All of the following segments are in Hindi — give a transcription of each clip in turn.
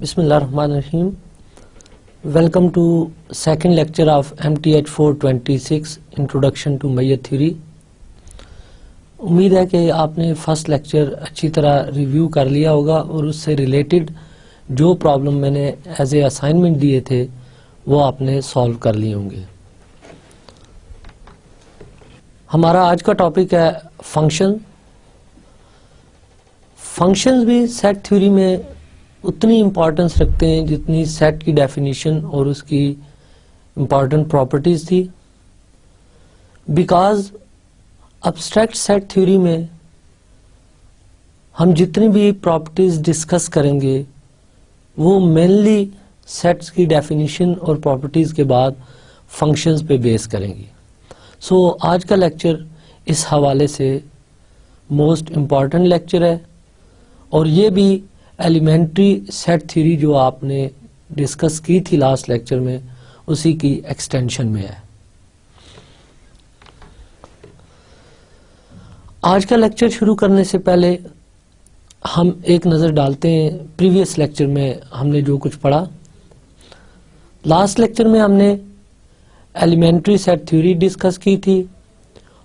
Bismillahirrahmanirrahim. Welcome to second lecture of MTH 426 Introduction to Mayya Theory. उम्मीद है कि आपने फर्स्ट लेक्चर अच्छी तरह रिव्यू कर लिया होगा और उससे रिलेटेड जो प्रॉब्लम मैंने एज ए असाइनमेंट दिए थे वो आपने सॉल्व कर लिए होंगे। हमारा आज का टॉपिक है फंक्शन। फंक्शंस भी सेट थ्योरी में उतनी इम्पोर्टेंस रखते हैं जितनी सेट की डेफिनेशन और उसकी इम्पोर्टेंट प्रॉपर्टीज थी। बिकॉज अब्स्ट्रैक्ट सेट थ्योरी में हम जितनी भी प्रॉपर्टीज डिस्कस करेंगे वो मेनली सेट्स की डेफिनेशन और प्रॉपर्टीज के बाद फंक्शंस पे बेस करेंगी। सो आज का लेक्चर इस हवाले से मोस्ट इम्पॉर्टेंट लेक्चर है और ये भी एलिमेंट्री सेट थ्योरी जो आपने डिस्कस की थी लास्ट लेक्चर में उसी की एक्सटेंशन में है। आज का लेक्चर शुरू करने से पहले हम एक नज़र डालते हैं प्रीवियस लेक्चर में हमने जो कुछ पढ़ा। लास्ट लेक्चर में हमने एलिमेंट्री सेट थ्योरी डिस्कस की थी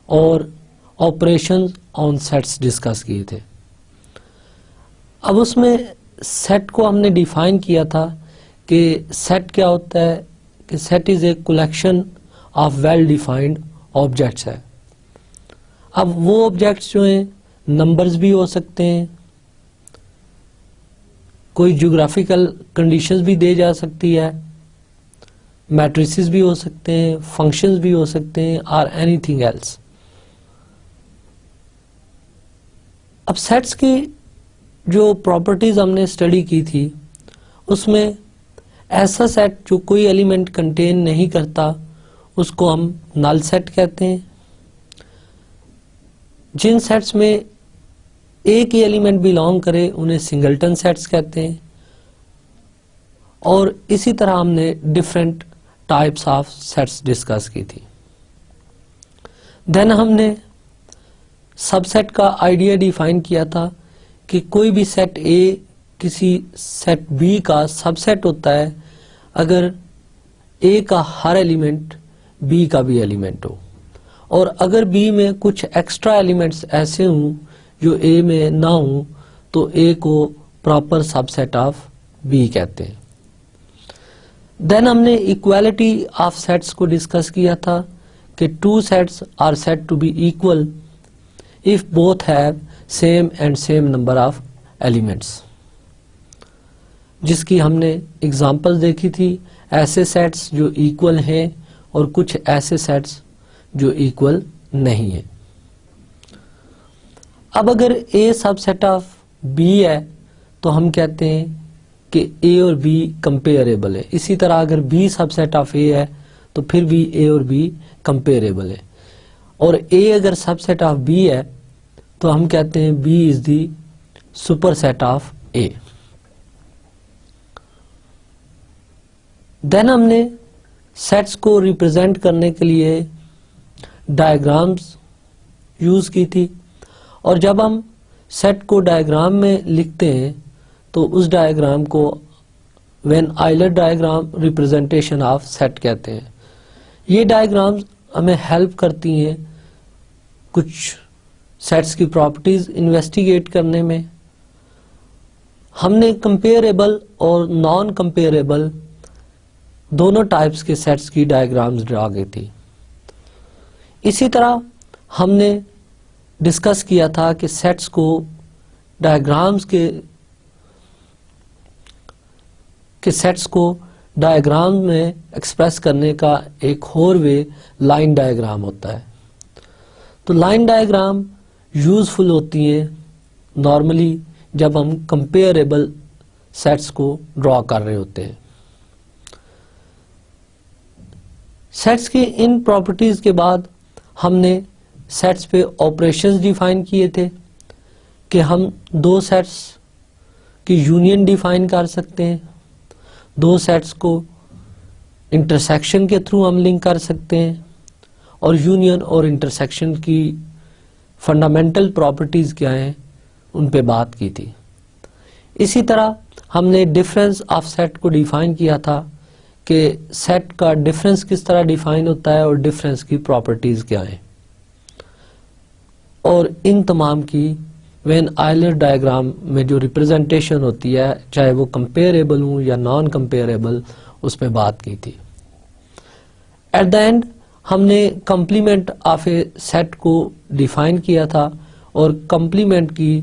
और ऑपरेशंस ऑन सेट्स डिस्कस किए थे। अब उसमें सेट को हमने डिफाइन किया था कि सेट क्या होता है, कि set is a collection of well defined objects है। अब वो ऑब्जेक्ट्स जो हैं नंबर्स भी हो सकते हैं, कोई ज्योग्राफिकल कंडीशंस भी दे जा सकती है, मैट्रिसेस भी हो सकते हैं, फंक्शंस भी हो सकते हैं और एनीथिंग एल्स। अब सेट्स की जो प्रॉपर्टीज हमने स्टडी की थी उसमें ऐसा सेट जो कोई एलिमेंट कंटेन नहीं करता उसको हम नल सेट कहते हैं। जिन सेट्स में एक ही एलिमेंट बिलोंग करे उन्हें सिंगलटन सेट्स कहते हैं। और इसी तरह हमने different types of sets discuss की थी। देन हमने सबसेट का आइडिया डिफाइन किया था कि कोई भी सेट ए किसी सेट बी का सबसेट होता है अगर ए का हर एलिमेंट बी का भी एलिमेंट हो, और अगर बी में कुछ एक्स्ट्रा एलिमेंट्स ऐसे हों जो ए में ना हो तो ए को प्रॉपर सबसेट ऑफ बी कहते हैं। देन हमने इक्वालिटी ऑफ सेट्स को डिस्कस किया था कि two sets are said to be equal if both have same and same number of elements, जिसकी हमने एग्जांपल्स देखी थी। ऐसे सेट्स जो इक्वल हैं और कुछ ऐसे सेट्स जो इक्वल नहीं है। अब अगर ए सबसेट ऑफ बी है तो हम कहते हैं कि ए और बी कंपेरेबल है। इसी तरह अगर बी सबसेट ऑफ ए है तो फिर भी ए और बी कंपेरेबल है। और ए अगर सबसेट ऑफ बी है तो हम कहते हैं B is the super set of A. Then हमने सेट्स को रिप्रेजेंट करने के लिए डायग्राम्स यूज की थी, और जब हम सेट को डायग्राम में लिखते हैं तो उस डायग्राम को when Euler diagram representation of set कहते हैं। ये डायग्राम्स हमें हेल्प करती हैं कुछ सेट्स की प्रॉपर्टीज इन्वेस्टिगेट करने में। हमने कंपेरेबल और नॉन कंपेरेबल दोनों टाइप्स के सेट्स की डायग्राम्स ड्रा की थी। इसी तरह हमने डिस्कस किया था कि सेट्स को डायग्राम्स के सेट्स को डायग्राम में एक्सप्रेस करने का एक और वे लाइन डायग्राम होता है। तो लाइन डायग्राम यूजफुल होती हैं नॉर्मली जब हम कंपेरेबल सेट्स को ड्रॉ कर रहे होते हैं। सेट्स की इन प्रॉपर्टीज के बाद हमने सेट्स पे ऑपरेशंस डिफाइन किए थे कि हम दो सेट्स की यूनियन डिफाइन कर सकते हैं, दो सेट्स को इंटरसेक्शन के थ्रू हम लिंक कर सकते हैं, और यूनियन और इंटरसेक्शन की फंडामेंटल प्रॉपर्टीज क्या हैं उन पे बात की थी। इसी तरह हमने डिफरेंस ऑफ सेट को डिफाइन किया था कि सेट का डिफरेंस किस तरह डिफाइन होता है और डिफरेंस की प्रॉपर्टीज क्या हैं, और इन तमाम की वेन आयलर डायग्राम में जो रिप्रेजेंटेशन होती है, चाहे वो कंपेरेबल हो या नॉन कंपेरेबल, उस पर बात की थी। एट द एंड हमने कंप्लीमेंट ऑफ ए सेट को डिफाइन किया था और कंप्लीमेंट की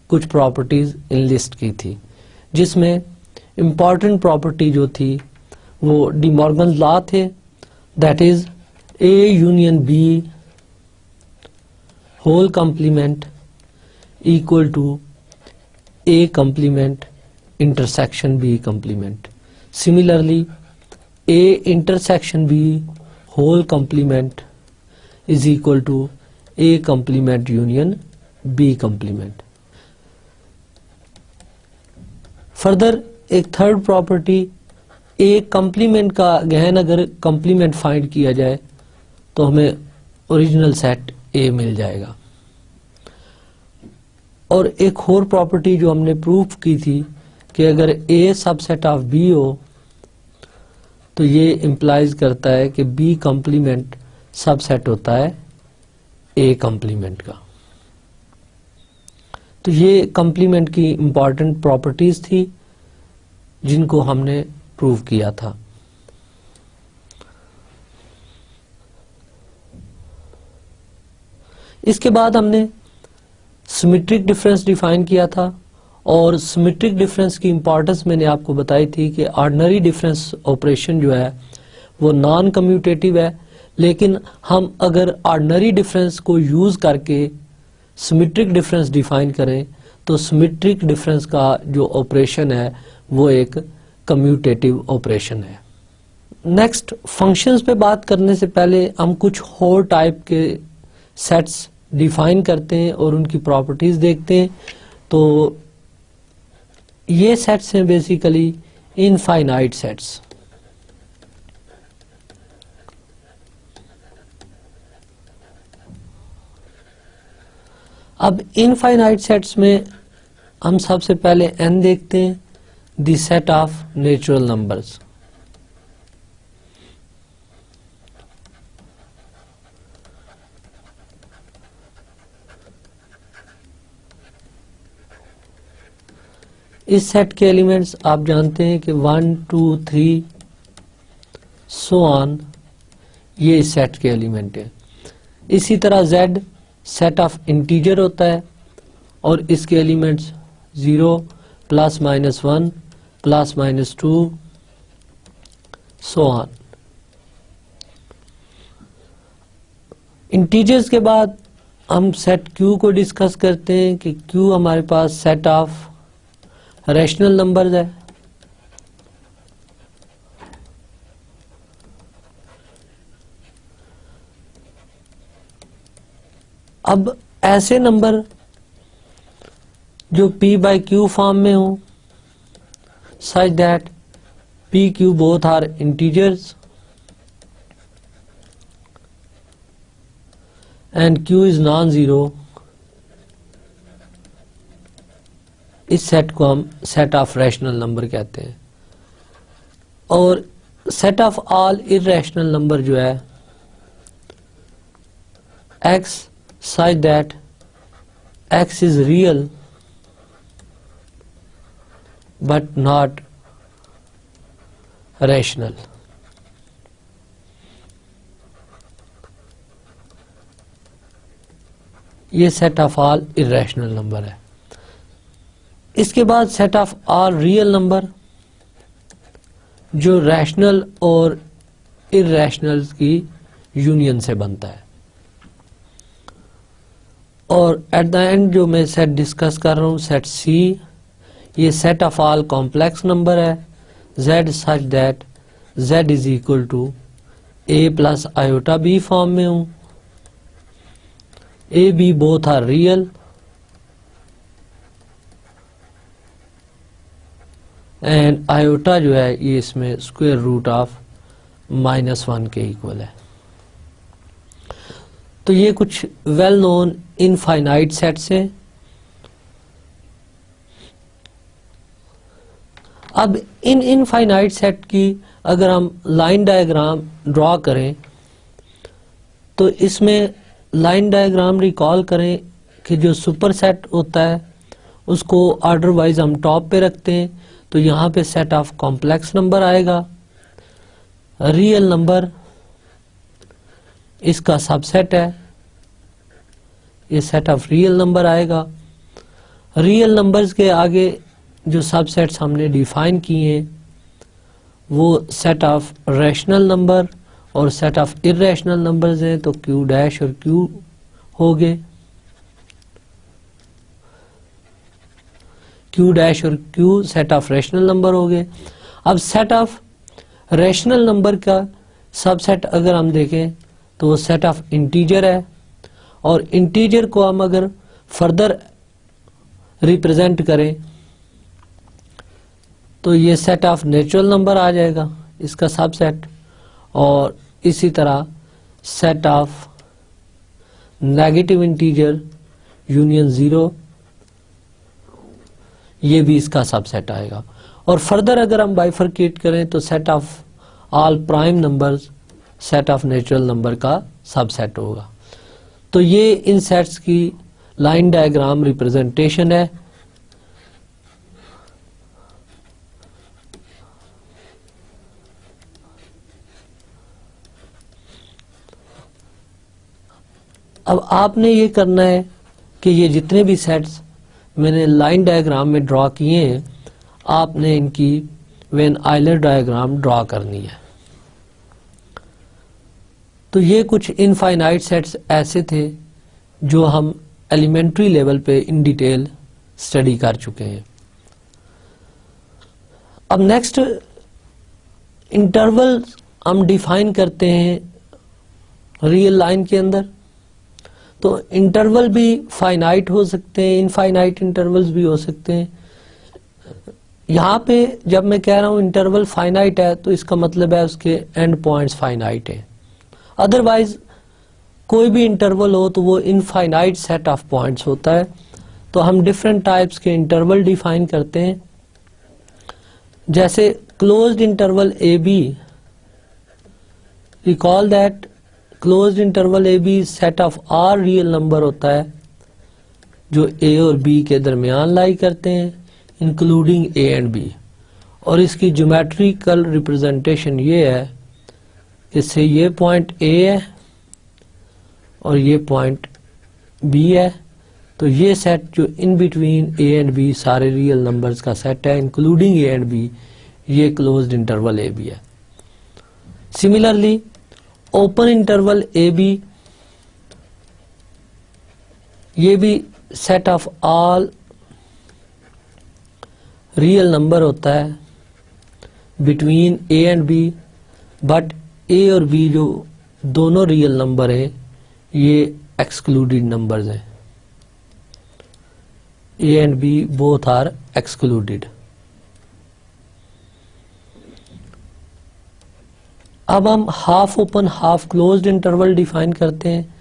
कुछ प्रॉपर्टीज इनलिस्ट की थी, जिसमें इंपॉर्टेंट प्रॉपर्टी जो थी वो डी मॉर्गन लॉ थे, that is A union B whole complement equal to A complement intersection B complement. Similarly A intersection B whole complement is equal to A complement union B complement. Further एक थर्ड प्रॉपर्टी, ए कंप्लीमेंट का गहन अगर कंप्लीमेंट फाइंड किया जाए तो हमें ओरिजिनल सेट ए मिल जाएगा। और एक और प्रॉपर्टी जो हमने प्रूफ की थी कि अगर ए सबसेट ऑफ बी हो तो ये इंप्लाइज करता है कि बी कंप्लीमेंट सबसेट होता है ए कंप्लीमेंट का। तो ये कंप्लीमेंट की इंपॉर्टेंट प्रॉपर्टीज थी जिनको हमने प्रूव किया था। इसके बाद हमने सिमेट्रिक डिफरेंस डिफाइन किया था, और सिमेट्रिक डिफरेंस की इंपॉर्टेंस मैंने आपको बताई थी कि ऑर्डिनरी डिफरेंस ऑपरेशन जो है वो नॉन कम्यूटेटिव है, लेकिन हम अगर ऑर्डिनरी डिफरेंस को यूज करके सिमेट्रिक डिफरेंस डिफाइन करें तो सिमेट्रिक डिफरेंस का जो ऑपरेशन है वो एक कम्यूटेटिव ऑपरेशन है। नेक्स्ट, फंक्शंस पे बात करने से पहले हम कुछ और टाइप के सेट्स डिफाइन करते हैं और उनकी प्रॉपर्टीज देखते हैं। तो ये सेट्स हैं बेसिकली इनफाइनाइट सेट्स। अब इनफाइनाइट सेट्स में हम सबसे पहले n देखते हैं, the set of natural numbers. इस सेट के एलिमेंट्स आप जानते हैं कि 1 2 3 सो ऑन, ये इस सेट के एलिमेंट है। इसी तरह z सेट ऑफ इंटीजर होता है और इसके elements 0 plus minus 1 plus minus 2 so on. Integers के बाद हम सेट q को डिस्कस करते हैं कि q हमारे पास सेट ऑफ रैशनल नंबर्स है। अब ऐसे नंबर जो p बाई क्यू फॉर्म में हो, such that p q both are integers and q is non zero, इस सेट को हम सेट ऑफ रैशनल नंबर कहते हैं। और set of all irrational number जो है x such that x is real but not rational। ये set of all irrational number है। इसके बाद set of all real number जो रैशनल और इररेशनल की यूनियन से बनता है। और एट द एंड जो मैं सेट डिस्कस कर रहा हूँ, सेट सी, ये set of all complex number है। z such that z is equal to a plus iota b form में हूँ। a b both are real and iota जो है ये इसमें स्क्वायर रूट ऑफ -1 के इक्वल है। तो ये कुछ वेल नोन इनफाइनाइट सेट्स हैं। अब इन इनफाइनाइट सेट की अगर हम लाइन डायग्राम ड्रॉ करें तो इसमें लाइन डायग्राम रिकॉल करें कि जो सुपर सेट होता है उसको ऑर्डर वाइज हम टॉप पे रखते हैं, तो यहाँ पे सेट ऑफ कॉम्प्लेक्स नंबर आएगा, रियल नंबर इसका सबसेट है, ये सेट ऑफ रियल नंबर आएगा। रियल नंबर्स के आगे जो सबसेट्स हमने डिफाइन किए हैं वो सेट ऑफ रैशनल नंबर और सेट ऑफ इरेशनल नंबर्स हैं, तो क्यू डैश और क्यू हो गए, क्यू डैश और Q set of rational number हो गए। अब सेट ऑफ रैशनल नंबर का सबसेट अगर हम देखें तो वो सेट ऑफ इंटीजर है, और इंटीजर को हम अगर फर्दर रिप्रेजेंट करें तो ये सेट ऑफ नेचुरल नंबर आ जाएगा इसका सबसेट, और इसी तरह set of negative integer union 0 ये भी इसका सबसेट आएगा। और फर्दर अगर हम बाइफरकेट करें तो set of all prime numbers set of natural number का सबसेट होगा। तो ये इन सेट्स की लाइन डायग्राम रिप्रेजेंटेशन है। अब आपने ये करना है कि ये जितने भी सेट्स मैंने लाइन डायग्राम में ड्रॉ किए हैं आपने इनकी वेन आइलर डायग्राम ड्रॉ करनी है। तो ये कुछ इनफाइनाइट सेट्स ऐसे थे जो हम एलिमेंट्री लेवल पे इन डिटेल स्टडी कर चुके हैं। अब नेक्स्ट इंटरवल हम डिफाइन करते हैं रियल लाइन के अंदर। तो इंटरवल भी फाइनाइट हो सकते हैं, इनफाइनाइट इंटरवल्स भी हो सकते हैं। यहाँ पे जब मैं कह रहा हूँ इंटरवल फाइनाइट है तो इसका मतलब है उसके एंड पॉइंट्स फाइनाइट है। अदरवाइज कोई भी इंटरवल हो तो वो इनफाइनाइट सेट ऑफ पॉइंट्स होता है। तो हम डिफरेंट टाइप्स के इंटरवल डिफाइन करते हैं, जैसे closed interval A B. Recall that closed interval A B set of R real number होता है जो ए और बी के दरमियान लाई करते हैं, इंक्लूडिंग ए एंड बी। और इसकी ज्योमेट्रिकल रिप्रेजेंटेशन ये है कि से ये पॉइंट ए है और ये पॉइंट बी है, तो ये सेट जो in between A and B सारे रियल नंबर्स का सेट है इंक्लूडिंग ए एंड बी, ये क्लोज्ड इंटरवल ए बी है। Similarly open interval A B, ये भी set of all real number होता है between A and B, but A और बी जो दोनों रियल नंबर है ये एक्सक्लूडेड नंबर्स हैं। A and B both are excluded. अब हम half open half closed interval define करते हैं।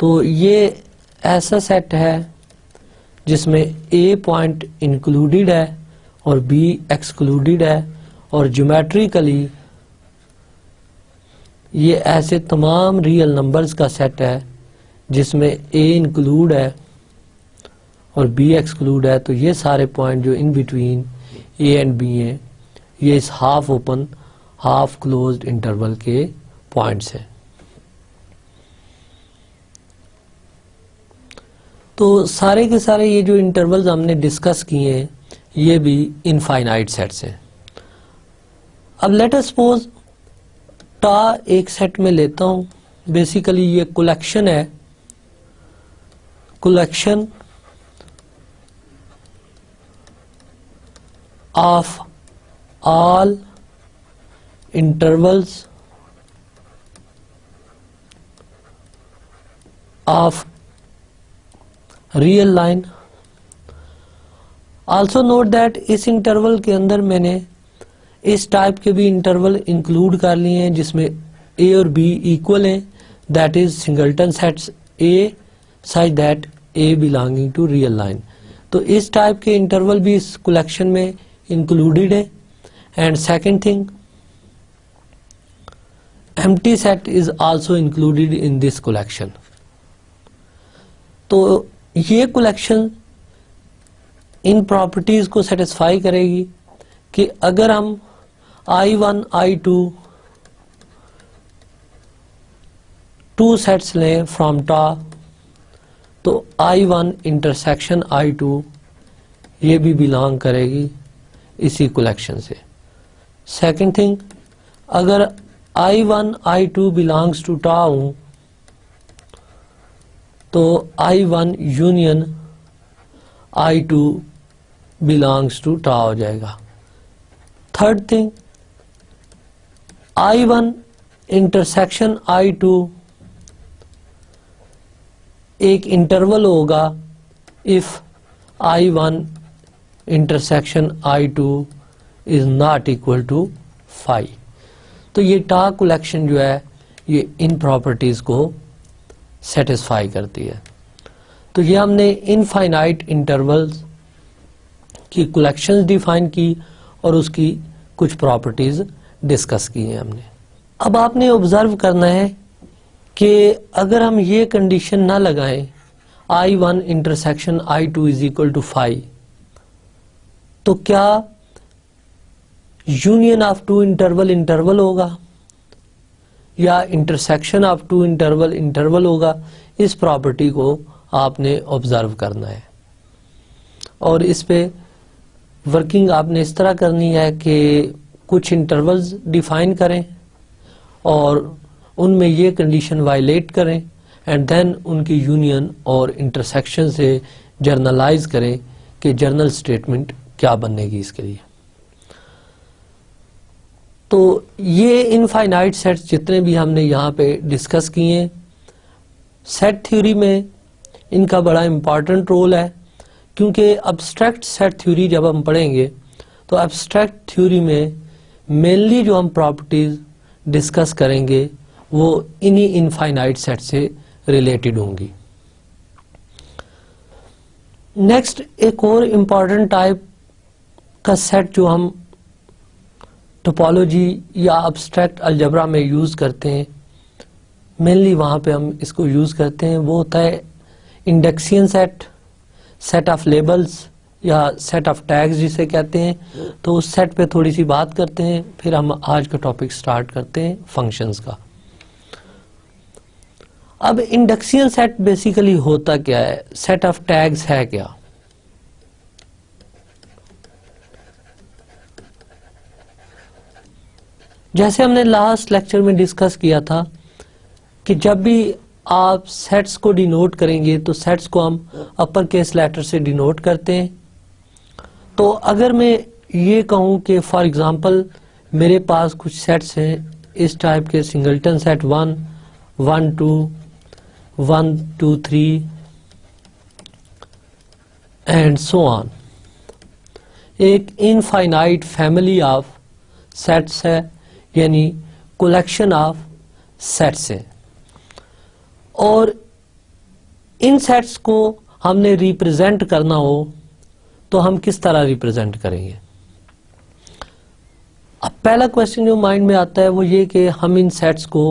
तो ये ऐसा सेट है जिसमें ए पॉइंट इंक्लूडेड है और बी एक्सक्लूडेड है, और ज्योमेट्रिकली ये ऐसे तमाम रियल नंबर्स का सेट है जिसमें ए इंक्लूड है और बी एक्सक्लूड है। तो ये सारे पॉइंट जो in between A and B हैं ये इस half open half closed interval के पॉइंट्स हैं। तो सारे के सारे ये जो इंटरवल्स हमने डिस्कस किए हैं ये भी इनफाइनाइट सेट्स हैं। अब लेट अस सपोज टा एक सेट में लेता हूं। बेसिकली ये कलेक्शन है, collection of all intervals of real line। also note that इस इंटरवल के अंदर मैंने इस टाइप के भी इंटरवल इंक्लूड कर लिए हैं जिसमें ए और बी इक्वल हैं, that is singleton sets A such that A belonging to real line. तो इस टाइप के इंटरवल भी इस कलेक्शन में included है, and second thing, empty set is also included in this collection. तो ये collection इन प्रॉपर्टीज को सेटिस्फाई करेगी कि अगर हम I1 I2 टू सेट्स लें फ्रॉम टा, तो I1 इंटरसेक्शन I2 ये भी बिलोंग करेगी इसी कलेक्शन से. सेकंड थिंग, अगर I1 I2 बिलोंग्स टू टा हूं तो I1 union I2 belongs to टा हो जाएगा. Third thing, I1 intersection I2 एक इंटरवल होगा if I1 intersection I2 is not equal to 5. तो ये टा कलेक्शन जो है ये इन प्रॉपर्टीज को सेटिस्फाई करती है. तो ये हमने इनफाइनाइट इंटरवल्स की कलेक्शंस डिफाइन की और उसकी कुछ प्रॉपर्टीज डिस्कस की हैं हमने. अब आपने ऑब्जर्व करना है कि अगर हम ये कंडीशन ना लगाएं I1 intersection I2 is equal to 5, तो क्या union of two interval interval होगा या intersection of two interval interval होगा? इस प्रॉपर्टी को आपने ऑब्जर्व करना है और इस पे वर्किंग आपने इस तरह करनी है कि कुछ इंटरवल्स डिफाइन करें और उनमें ये कंडीशन वायलेट करें एंड देन उनकी यूनियन और इंटरसेक्शन से जर्नलाइज करें कि जर्नल स्टेटमेंट क्या बनेगी इसके लिए. तो ये इनफाइनाइट सेट्स जितने भी हमने यहाँ पे डिस्कस किए हैं, सेट थ्योरी में इनका बड़ा इम्पॉर्टेंट रोल है, क्योंकि एब्स्ट्रैक्ट सेट थ्योरी जब हम पढ़ेंगे तो एब्स्ट्रैक्ट थ्योरी में मेनली जो हम प्रॉपर्टीज डिस्कस करेंगे वो इन्हीं इनफाइनाइट सेट से रिलेटेड होंगी. नेक्स्ट एक और इम्पॉर्टेंट टाइप का सेट जो हम टोपोलॉजी या एब्स्ट्रैक्ट अलजेब्रा में यूज करते हैं, मेनली वहां पे हम इसको यूज करते हैं, वो होता है इंडेक्सियन सेट, सेट ऑफ लेबल्स या सेट ऑफ टैग्स जिसे कहते हैं. तो उस सेट पे थोड़ी सी बात करते हैं, फिर हम आज का टॉपिक स्टार्ट करते हैं फंक्शंस का. अब इंडेक्सियन सेट बेसिकली होता क्या है, सेट ऑफ टैग्स है क्या? जैसे हमने लास्ट लेक्चर में डिस्कस किया था कि जब भी आप सेट्स को डिनोट करेंगे तो सेट्स को हम अपर केस लेटर से डिनोट करते हैं. तो अगर मैं ये कहूं कि फॉर एग्जांपल मेरे पास कुछ सेट्स हैं इस टाइप के, singleton set 1, 1, 2, 1, 2, 3 and so on, एक इनफाइनाइट फैमिली ऑफ सेट्स है, यानी कलेक्शन ऑफ सेट्स है. और इन सेट्स को हमने रिप्रेजेंट करना हो तो हम किस तरह रिप्रेजेंट करेंगे? अब पहला क्वेश्चन जो माइंड में आता है वो ये कि हम इन सेट्स को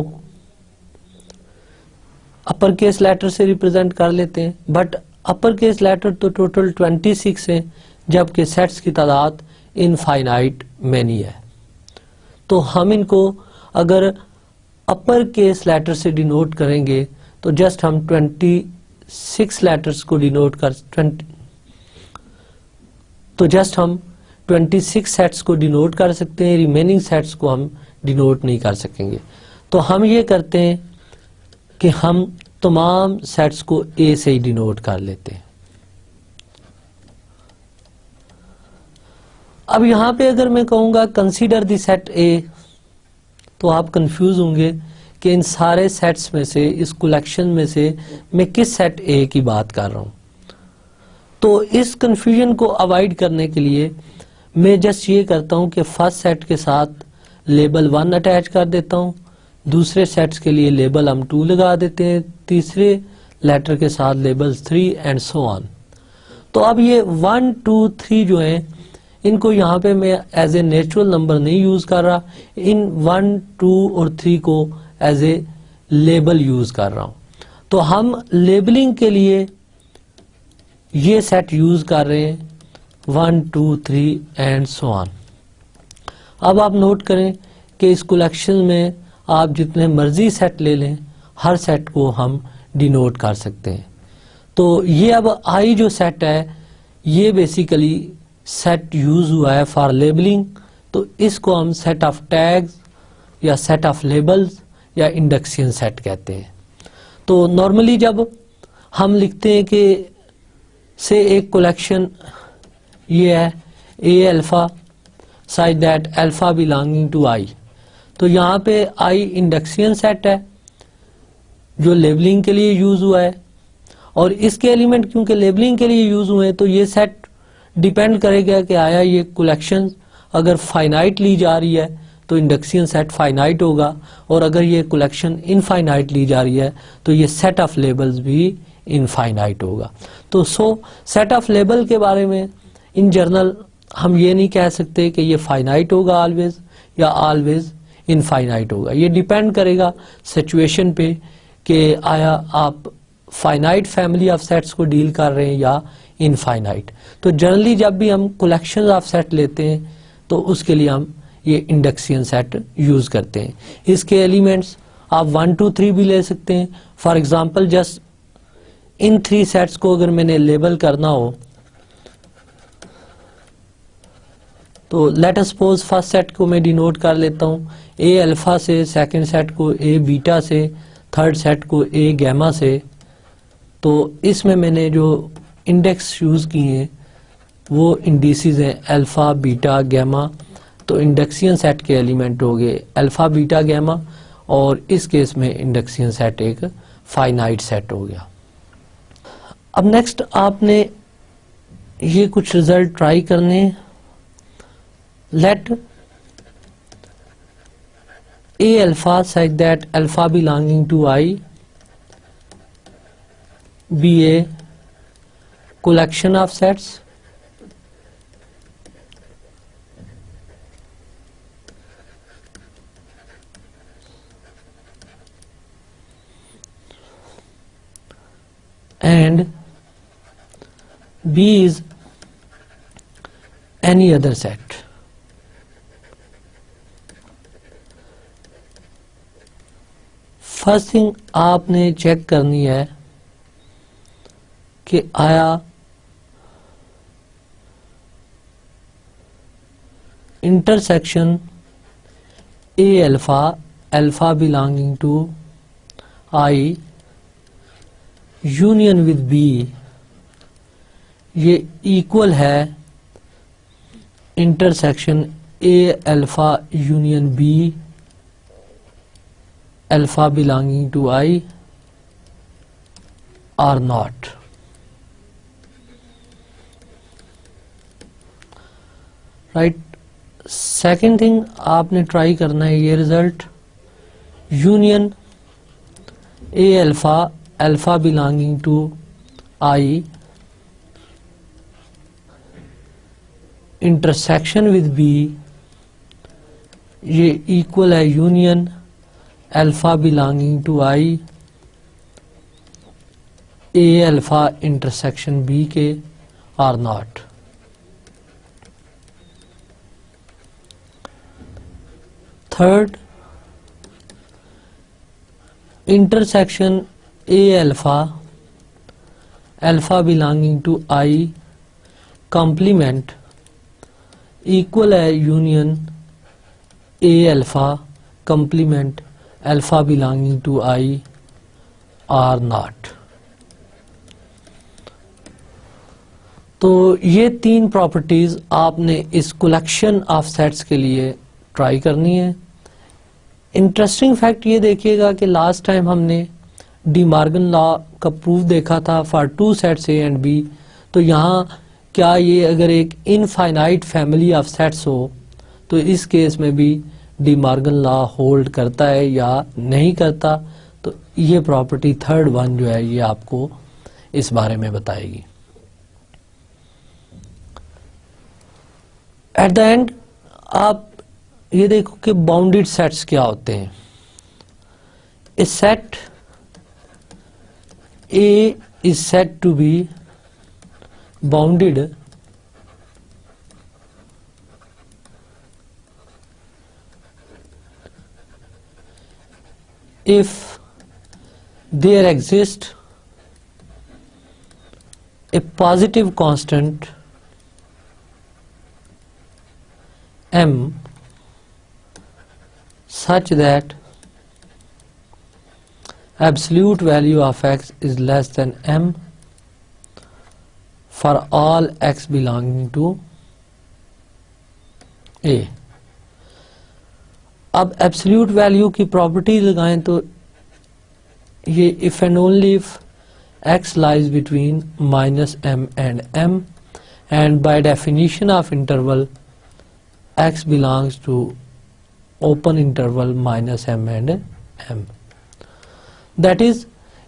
अपर केस लेटर से रिप्रेजेंट कर लेते हैं, बट अपर केस लेटर तो टोटल 26 है, जबकि सेट्स की तादाद इनफाइनाइट मैनी है. तो हम इनको अगर अपर केस लेटर से डिनोट करेंगे तो जस्ट हम 26 लेटर्स को डिनोट कर 26 सेट्स को डिनोट कर सकते हैं, रिमेनिंग सेट्स को हम डिनोट नहीं कर सकेंगे. तो हम ये करते हैं कि हम तमाम सेट्स को ए से ही डिनोट कर लेते हैं. अब यहां पे अगर मैं कहूंगा कंसीडर द सेट ए, तो आप कंफ्यूज होंगे कि इन सारे सेट्स में से, इस कलेक्शन में से मैं किस सेट ए की बात कर रहा हूं. तो इस कंफ्यूजन को अवॉइड करने के लिए मैं जस्ट ये करता हूं कि फर्स्ट सेट के साथ लेबल 1 अटैच कर देता हूं, दूसरे सेट्स के लिए लेबल हम 2 लगा देते हैं, तीसरे लेटर के साथ लेबल 3 एंड सो ऑन. तो अब ये 1, 2, 3 जो हैं इनको यहाँ पे मैं एज ए नेचुरल नंबर नहीं यूज कर रहा, इन 1, 2 और 3 को एज ए लेबल यूज कर रहा हूं। तो हम लेबलिंग के लिए ये सेट यूज कर रहे हैं 1, 2, 3 एंड सो ऑन। अब आप नोट करें कि इस कलेक्शन में आप जितने मर्जी सेट ले लें, हर सेट को हम डिनोट कर सकते हैं। तो ये अब आई जो सेट है ये बेसिकली सेट यूज हुआ है फॉर लेबलिंग, तो इसको हम सेट ऑफ टैग्स या सेट ऑफ लेबल्स या इंडेक्सियन सेट कहते हैं। तो नॉर्मली जब हम लिखते हैं कि से एक कलेक्शन ये है ए alpha such that alpha belonging to I, तो यहाँ पे I इंडेक्सियन सेट है जो लेबलिंग के लिए यूज हुआ है, और इसके एलिमेंट क्योंकि लेबलिंग के लिए यूज हुए हैं तो ये सेट डिपेंड करेगा कि आया ये कलेक्शन अगर फाइनाइट ली जा रही है तो इंडेक्सियन सेट फाइनाइट होगा, और अगर ये कलेक्शन इनफाइनाइट ली जा रही है तो ये सेट ऑफ लेबल्स भी इनफाइनाइट होगा। तो सेट ऑफ लेबल के बारे में इन जनरल हम ये नहीं कह सकते कि ये फाइनाइट होगा ऑलवेज या ऑलवेज इनफाइनाइट होगा, ये डिपेंड करेगा सिचुएशन पे कि आया आप फाइनाइट फैमिली ऑफ सेट्स को डील कर रहे हैं या इनफाइनाइट। तो जनरली जब भी हम कलेक्शन ऑफ सेट लेते हैं तो उसके लिए हम ये इंडेक्सियन सेट यूज करते हैं। इसके एलिमेंट्स आप 1, 2, 3 भी ले सकते हैं। For example just in 3 sets को अगर मैंने लेबल करना हो तो let us suppose first set को मैं डिनोट कर लेता हूँ ए अल्फा से, सेकंड सेट को ए बीटा से, थर्ड सेट को ए गैमा से। तो इसमें मैंने जो इंडेक्स यूज किए हैं वो इंडिसेस हैं अल्फा, बीटा, गैमा। तो इंडेक्सियन सेट के एलिमेंट हो गए अल्फा, बीटा, गैमा, और इस केस में इंडेक्सियन सेट एक फाइनाइट सेट हो गया। अब नेक्स्ट आपने ये कुछ रिजल्ट ट्राई करने हैं। Let A alpha such that alpha belonging to I be a collection of sets and B is any other set। First thing आपने चेक करनी है कि आया intersection A alpha, alpha belonging to I union with B ये इक्वल है intersection A alpha union B alpha belonging to I are not. Right. Second thing आपने ट्राई करना है ये result union A alpha, alpha belonging to I intersection with B ये इक्वल है union alpha belonging to I A alpha intersection B के or not. Third intersection A alpha, alpha belonging to I complement equal है union A alpha complement alpha belonging to I are not. तो ये 3 प्रॉपर्टीज आपने इस कलेक्शन ऑफ सेट्स के लिए ट्राई करनी है। इंटरेस्टिंग फैक्ट ये देखिएगा कि लास्ट टाइम हमने डी मॉर्गन लॉ का प्रूफ देखा था for 2 sets A and B. तो यहाँ क्या ये अगर एक इनफाइनाइट फैमिली ऑफ सेट्स हो तो इस केस में भी डी मॉर्गन लॉ होल्ड करता है या नहीं करता। तो ये प्रॉपर्टी थर्ड वन जो है ये आपको इस बारे में बताएगी। एट द एंड आप ये देखो कि बाउंडेड सेट्स क्या होते हैं. ए set A is said to be bounded if there exists a positive constant m such that absolute value of x is less than m for all x belonging to a. अब एब्सोल्यूट वैल्यू की प्रॉपर्टी लगाएं तो ये if and only if x lies between minus m and m, and by definition of interval x belongs to open interval minus m and m. That is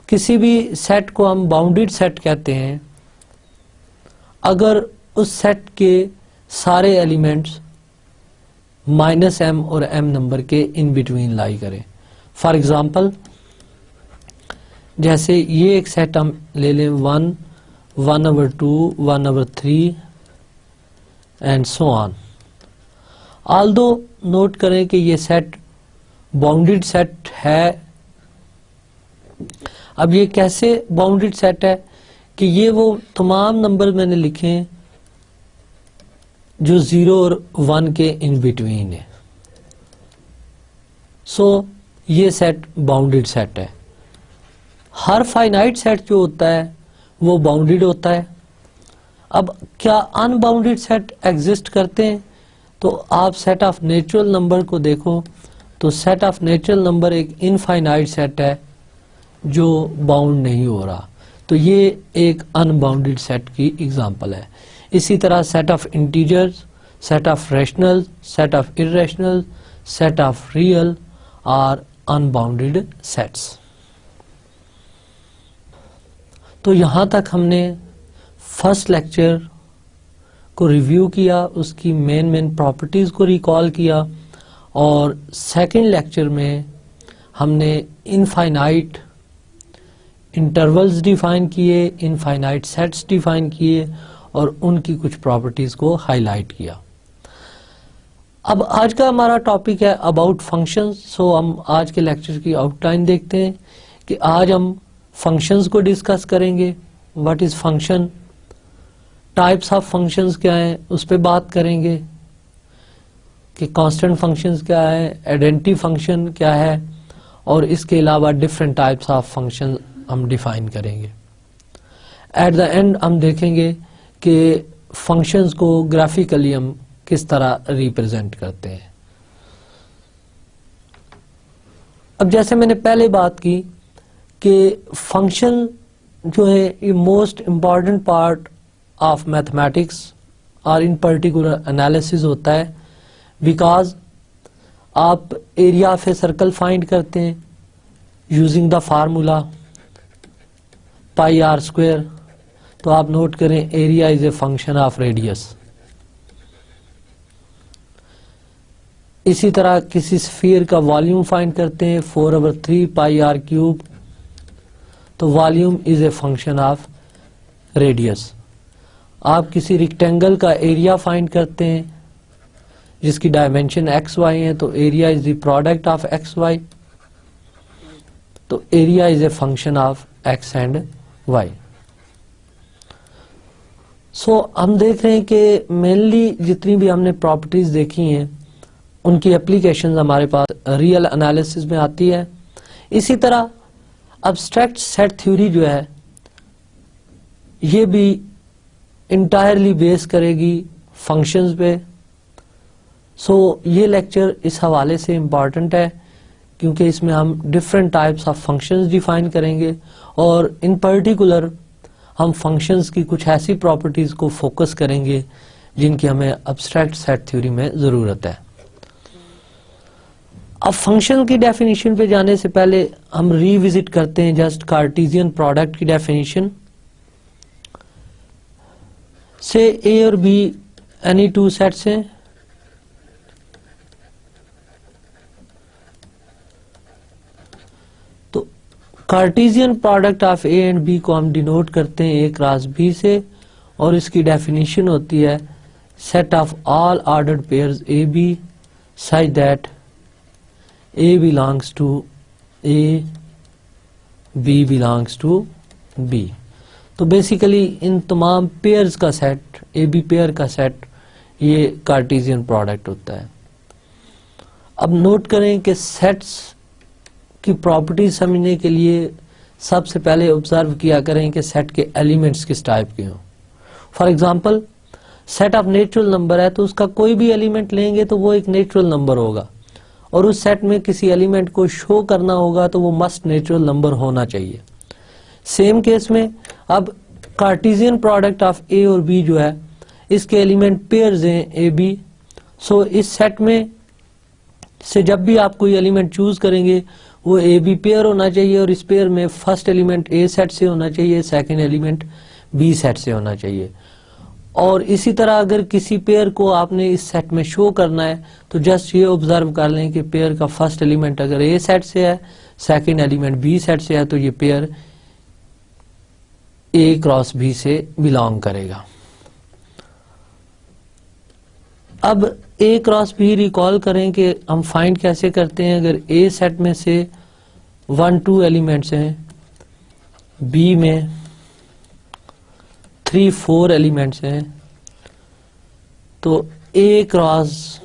किसी भी सेट को हम बाउंडेड सेट कहते हैं अगर उस सेट के सारे एलिमेंट्स माइनस एम और एम नंबर के इन बिटवीन लाई करें. फॉर एग्जांपल जैसे ये एक सेट हम ले लें 1, 1/2, 1/3 and so on. Although note करें कि ये सेट बाउंडेड सेट है. अब ये कैसे बाउंडेड सेट है कि ये वो तमाम नंबर मैंने लिखे हैं जो 0 और 1 के इन बिटवीन है. सो ये सेट बाउंडेड सेट है. हर फाइनाइट सेट जो होता है वो बाउंडेड होता है. अब क्या अनबाउंडेड सेट एग्जिस्ट करते हैं? तो आप सेट ऑफ नेचुरल नंबर को देखो तो सेट ऑफ नेचुरल नंबर एक इनफाइनाइट सेट है जो बाउंड नहीं हो रहा. तो ये एक अनबाउंडेड सेट की एग्जांपल है. इसी तरह set of integers, set of rational, set of irrational, set of real are unbounded sets. तो यहां तक हमने फर्स्ट लेक्चर को रिव्यू किया, उसकी मेन प्रॉपर्टीज को रिकॉल किया, और सेकंड लेक्चर में हमने इनफाइनाइट इंटरवल्स डिफाइन किए, इनफाइनाइट सेट्स डिफाइन किए और उनकी कुछ प्रॉपर्टीज को हाईलाइट किया. अब आज का हमारा टॉपिक है अबाउट फंक्शंस. सो हम आज के लेक्चर की आउटलाइन देखते हैं कि आज हम फंक्शंस को डिस्कस करेंगे. What is function, types of functions क्या हैं उस पर बात करेंगे कि कांस्टेंट फंक्शंस क्या है, आइडेंटिटी फंक्शन क्या है, और इसके अलावा डिफरेंट टाइप्स ऑफ फंक्शन हम डिफाइन करेंगे. एट द एंड हम देखेंगे कि फंक्शंस को ग्राफिकली हम किस तरह रिप्रेजेंट करते हैं. अब जैसे मैंने पहले बात की कि फंक्शन जो है ये most important part of mathematics और इन पर्टिकुलर एनालिसिस होता है. बिकॉज आप area of a circle find करते हैं using the formula pi R square. तो आप नोट करें area is a function of radius. इसी तरह किसी स्फीयर का वॉल्यूम फाइंड करते हैं 4/3 पाई आर क्यूब. तो volume is a function of radius. आप किसी रेक्टेंगल का एरिया फाइंड करते हैं जिसकी डायमेंशन एक्स वाई है. तो area is the product of x y. तो area is a function of x and y. So हम देख रहे हैं कि मेनली जितनी भी हमने प्रॉपर्टीज देखी हैं उनकी एप्लीकेशन हमारे पास रियल एनालिसिस में आती है. इसी तरह अब्स्ट्रैक्ट सेट थ्योरी जो है ये भी इंटायरली बेस करेगी फंक्शंस पे. सो ये लेक्चर इस हवाले से इम्पॉर्टेंट है क्योंकि इसमें हम different types of functions define करेंगे और इन पर्टिकुलर हम फंक्शंस की कुछ ऐसी प्रॉपर्टीज को फोकस करेंगे जिनकी हमें अब्स्ट्रैक्ट सेट थ्योरी में जरूरत है. अब फंक्शन की डेफिनेशन पे जाने से पहले हम रिविजिट करते हैं जस्ट कार्टेशियन प्रोडक्ट की डेफिनेशन. से ए और बी एनी टू सेट्स हैं Cartesian product of A and B को हम डिनोट करते हैं ए क्रॉस बी से, और इसकी डेफिनेशन होती है set of all ordered pairs A B such that A belongs to A, B belongs to B. तो बेसिकली इन तमाम पेयर्स का सेट, ए बी पेयर का सेट, ये कार्टेशियन प्रोडक्ट होता है। अब नोट करें कि सेट्स की प्रॉपर्टी समझने के लिए सबसे पहले ऑब्जर्व किया करें कि सेट के एलिमेंट्स किस टाइप के हों। For example set of natural number है तो उसका कोई भी एलिमेंट लेंगे तो वो एक नेचुरल नंबर होगा, और उस सेट में किसी एलिमेंट को शो करना होगा तो वो मस्ट नेचुरल नंबर होना चाहिए। सेम केस में अब कार्टेशियन प्रोडक्ट ऑफ ए और बी जो है इसके एलिमेंट पेयर्स हैं ए बी। सो इस सेट में से जब भी आप कोई एलिमेंट चूज करेंगे वो ए बी पेयर होना चाहिए, और इस पेयर में फर्स्ट एलिमेंट ए सेट से होना चाहिए, सेकंड एलिमेंट बी सेट से होना चाहिए। और इसी तरह अगर किसी पेयर को आपने इस सेट में शो करना है तो जस्ट ये ऑब्जर्व कर लें कि पेयर का फर्स्ट एलिमेंट अगर ए सेट से है, सेकंड एलिमेंट बी सेट से है, तो ये पेयर ए क्रॉस बी से बिलोंग करेगा। अब ए क्रॉस बी रिकॉल करें कि हम फाइंड कैसे करते हैं। अगर ए सेट में से 1 2 एलिमेंट्स हैं, बी में 3 4 एलिमेंट्स हैं, तो ए क्रॉस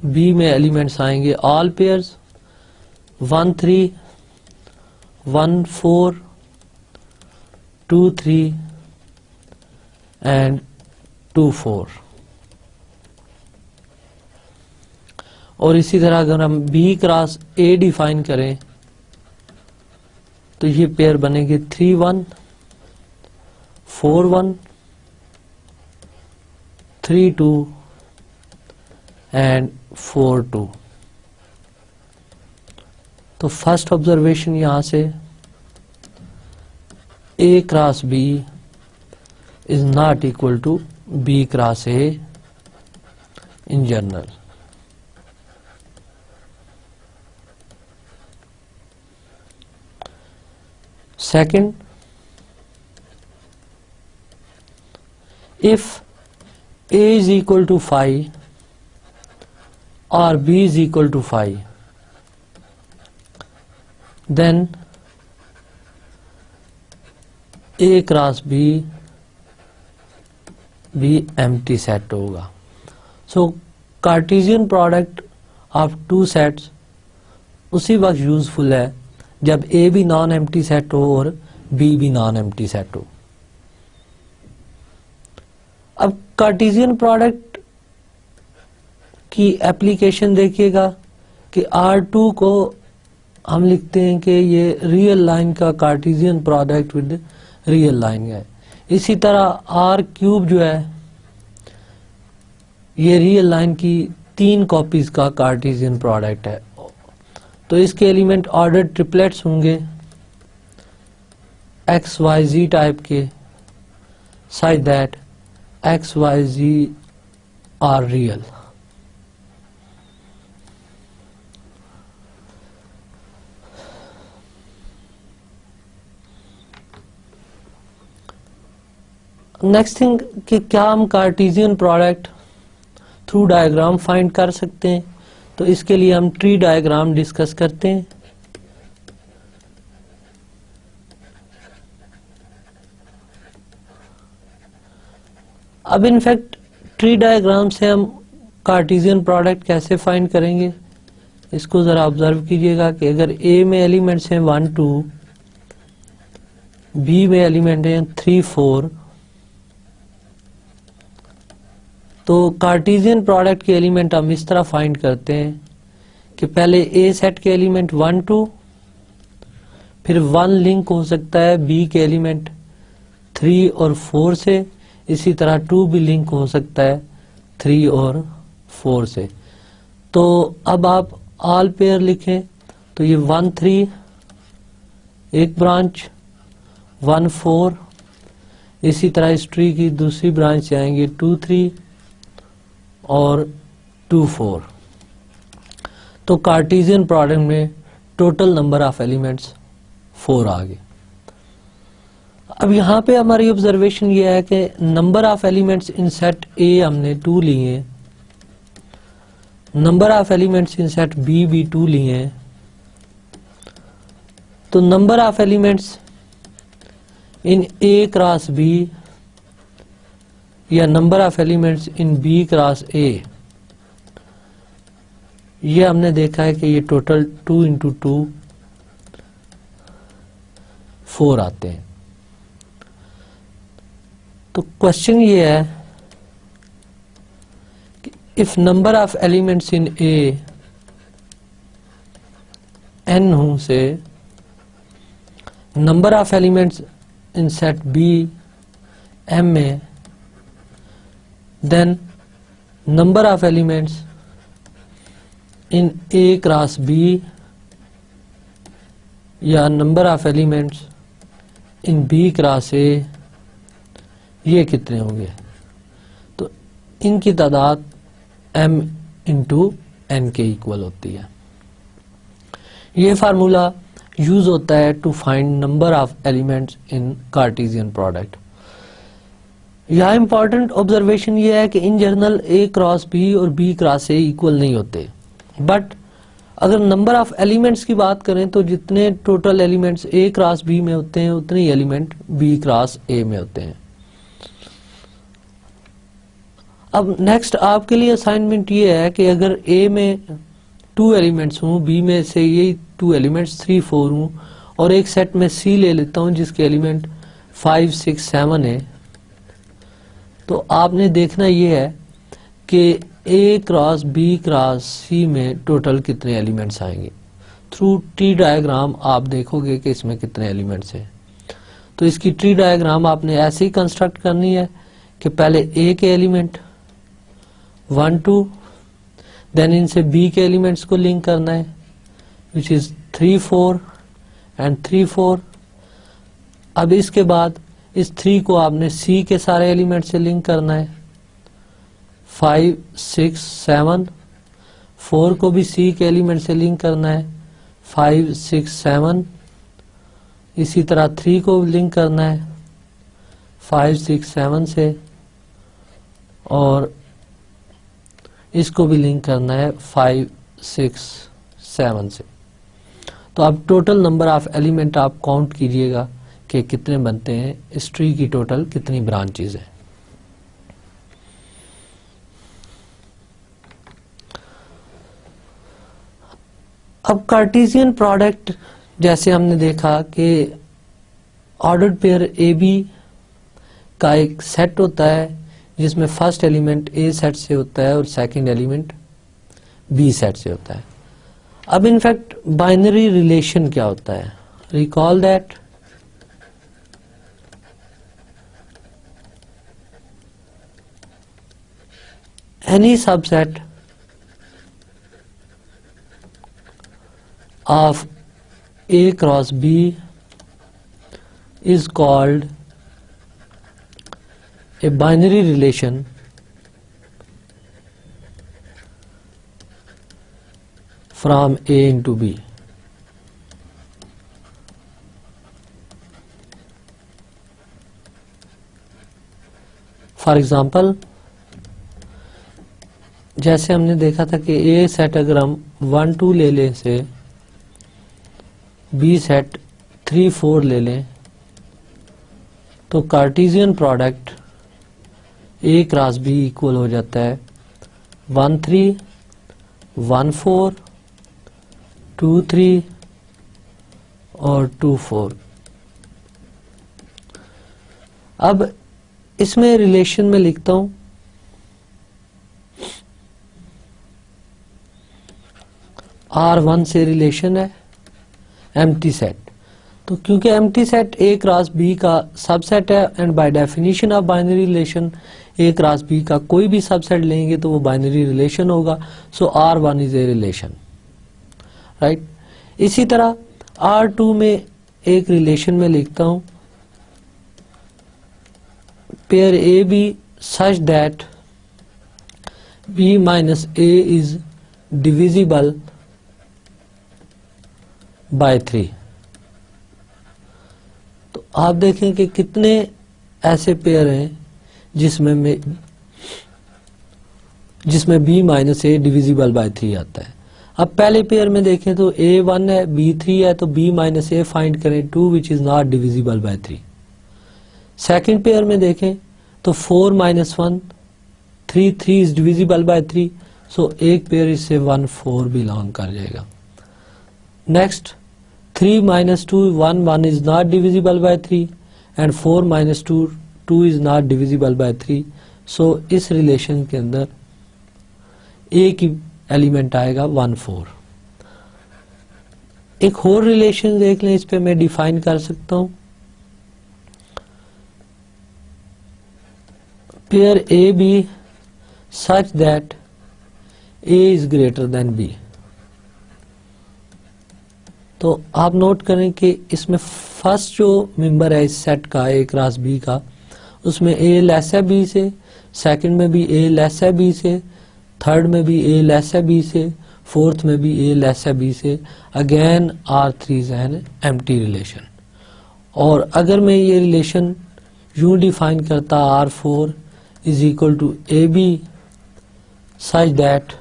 बी में एलिमेंट्स आएंगे ऑल पेयर्स 1 3 1 4 2 3 एंड 2 4। और इसी तरह अगर हम बी क्रॉस ए डिफाइन करें तो ये पेयर बनेंगे 3 1 4 1 3 2 एंड 4 2। तो फर्स्ट ऑब्जर्वेशन यहां से A cross B is not equal to B cross A in general. Second, if A is equal to 5 or B is equal to 5, then A cross B भी empty set होगा। So Cartesian product of two sets उसी वक्त यूजफुल है जब ए भी नॉन एम्प्टी सेट हो और बी भी नॉन एम्प्टी सेट हो। अब कार्टेशियन प्रोडक्ट की एप्लीकेशन देखिएगा कि R2 को हम लिखते हैं कि ये रियल लाइन का Cartesian product with real line है। इसी तरह R³ जो है ये रियल लाइन की 3 कॉपीज का कार्टेशियन प्रोडक्ट है। तो इसके एलिमेंट ऑर्डर ट्रिपलेट्स होंगे एक्स वाई जी टाइप के, such that X Y Z are real. Next thing कि क्या हम Cartesian product through diagram find कर सकते हैं, तो इसके लिए हम ट्री डायग्राम डिस्कस करते हैं। अब इनफैक्ट ट्री डायग्राम से हम कार्टेशियन प्रोडक्ट कैसे फाइंड करेंगे इसको जरा ऑब्जर्व कीजिएगा कि अगर ए में एलिमेंट्स हैं 1 2, बी में एलिमेंट हैं 3 4, तो कार्टेशियन प्रोडक्ट के एलिमेंट हम इस तरह फाइंड करते हैं कि पहले ए सेट के एलिमेंट 1 2, फिर 1 लिंक हो सकता है बी के एलिमेंट 3 और 4 से, इसी तरह 2 भी लिंक हो सकता है 3 और 4 से। तो अब आप ऑल पेयर लिखें तो ये 1 3 एक ब्रांच, 1 4, इसी तरह इस ट्री की दूसरी ब्रांच से आएंगे 2 3 और 2 4। तो कार्टेशियन प्रोडक्ट में टोटल नंबर ऑफ एलिमेंट्स 4 आ गए। अब यहाँ पे हमारी ऑब्जर्वेशन ये है कि number of elements in set A हमने 2 लिए हैं, number of elements in set B भी 2 लिए हैं, तो number of elements in A cross B या number of elements in B cross A, ये हमने देखा है कि ये टोटल 2 इंटू 2 4 आते हैं। तो क्वेश्चन ये है कि if number of elements in A n हो say number of elements in set B m है, then number of elements in A cross B या number of elements in B cross A ये कितने होंगे? तो इनकी तादाद m इंटू n के इक्वल होती है। ये फार्मूला यूज होता है to find number of elements in Cartesian product. यहाँ इंपॉर्टेंट ऑब्जर्वेशन ये है कि in general A cross B और बी क्रॉस ए इक्वल नहीं होते, बट अगर नंबर ऑफ एलिमेंट्स की बात करें तो जितने टोटल एलिमेंट्स ए क्रॉस बी में होते हैं उतने ही एलिमेंट बी क्रॉस ए में होते हैं। अब नेक्स्ट आपके लिए असाइनमेंट ये है कि अगर ए में 2 एलिमेंट्स हों, बी में से ये 2 एलिमेंट्स 3 4 हों और एक सेट में सी ले लेता हूं जिसके एलिमेंट 5 6 7 है, तो आपने देखना ये है कि A cross B cross C में टोटल कितने एलिमेंट्स आएंगे। थ्रू ट्री डायग्राम आप देखोगे कि इसमें कितने एलिमेंट्स हैं। तो इसकी ट्री डायग्राम आपने ऐसे ही कंस्ट्रक्ट करनी है कि पहले ए के एलिमेंट 1 2, देन इनसे बी के एलिमेंट्स को लिंक करना है विच इज 3 4 एंड 3 4। अब इसके बाद इस 3 को आपने सी के सारे एलिमेंट से लिंक करना है, 5 6 7। 4 को भी सी के एलिमेंट से लिंक करना है, 5 6 7। इसी तरह 3 को लिंक करना है 5 6 7 से, और इसको भी लिंक करना है 5 6 7 से। तो अब टोटल नंबर ऑफ एलिमेंट आप काउंट कीजिएगा कि कितने बनते हैं, इस ट्री की टोटल कितनी ब्रांचेज हैं। अब कार्टेशियन प्रोडक्ट जैसे हमने देखा कि ऑर्डर्ड पेयर ए बी का एक सेट होता है जिसमें फर्स्ट एलिमेंट ए सेट से होता है और सेकंड एलिमेंट बी सेट से होता है। अब इनफैक्ट बाइनरी रिलेशन क्या होता है? Recall that any subset of A cross B is called a binary relation from A into B. For example, जैसे हमने देखा था कि ए सेट अगर हम 1 2 ले लें से बी सेट 3 4 ले लें तो Cartesian product A cross B equal हो जाता है 1 3 1 4 2 3 और 2 4। अब इसमें रिलेशन में लिखता हूं R1 से रिलेशन है एम्प्टी सेट। तो क्योंकि empty set A cross B का सबसेट है and by definition of binary relation A cross B का कोई भी सबसेट लेंगे तो वो बाइनरी रिलेशन होगा। So R1 is a relation, right. इसी तरह R2 में एक रिलेशन में लिखता हूं pair A B such that B minus A is divisible by 3, आप देखें कि कितने ऐसे पेयर हैं जिसमें b minus A divisible by 3 आता है। अब पहले पेयर में देखें तो a1 है, b3 है, तो b माइनस ए फाइंड करें 2 विच is not divisible by 3। Second pair में देखें तो 4 माइनस 1 3 3 इज डिविजिबल बाय 3, सो एक पेयर इससे 1 4 बिलोंग कर जाएगा। Next 3 minus 2 1 1 is not divisible by 3 and 4 minus 2 2 is not divisible by 3, सो इस रिलेशन के अंदर एक ही एलिमेंट आएगा 1 4। एक और रिलेशन देख लें, इस पे मैं डिफाइन कर सकता हूं। Pair A B such that A is greater than B. तो आप नोट करें कि इसमें फर्स्ट जो मेंबर है इस सेट का ए क्रॉस बी का, उसमें ए लेस है बी से, सेकंड में भी ए लेस है बी से, थर्ड में भी ए लेस है बी से, फोर्थ में भी ए लेस है बी से। Again R3 is an empty relation. और अगर मैं ये रिलेशन यूं डिफाइन करता R4 is equal to A B such that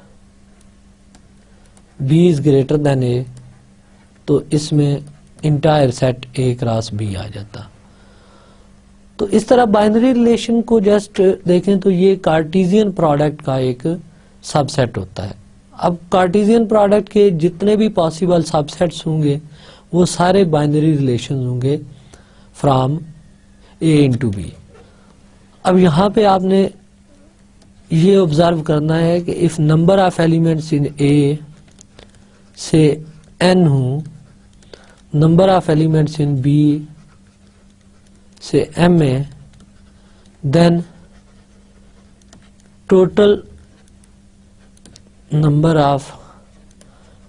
B is greater than A, तो इसमें entire set A cross B आ जाता। तो इस तरह बाइनरी रिलेशन को जस्ट देखें तो ये कार्टेशियन प्रोडक्ट का एक सबसेट होता है। अब कार्टेशियन प्रोडक्ट के जितने भी पॉसिबल सबसेट्स होंगे वो सारे बाइनरी रिलेशन होंगे फ्रॉम ए इनटू बी। अब यहाँ पे आपने ये ऑब्जर्व करना है कि if number of elements in A से n हो, number of elements in B से m है, then total number of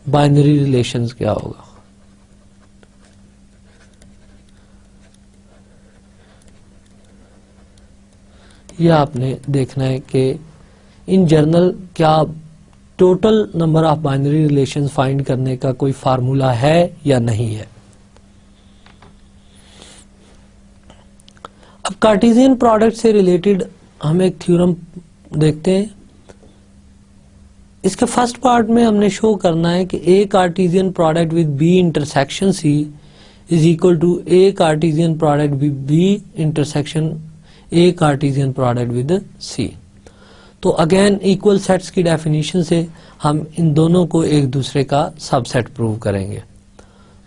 binary relations क्या होगा। यह आपने देखना है कि इन जनरल क्या total number of binary relations find करने का कोई फार्मूला है या नहीं है। अब कार्टेशियन प्रोडक्ट से रिलेटेड हम एक थ्योरम देखते हैं। इसके फर्स्ट पार्ट में हमने शो करना है कि A Cartesian product with B intersection C is equal to A Cartesian product with B intersection A Cartesian product with C. तो अगेन इक्वल सेट्स की डेफिनेशन से हम इन दोनों को एक दूसरे का सबसेट प्रूव करेंगे।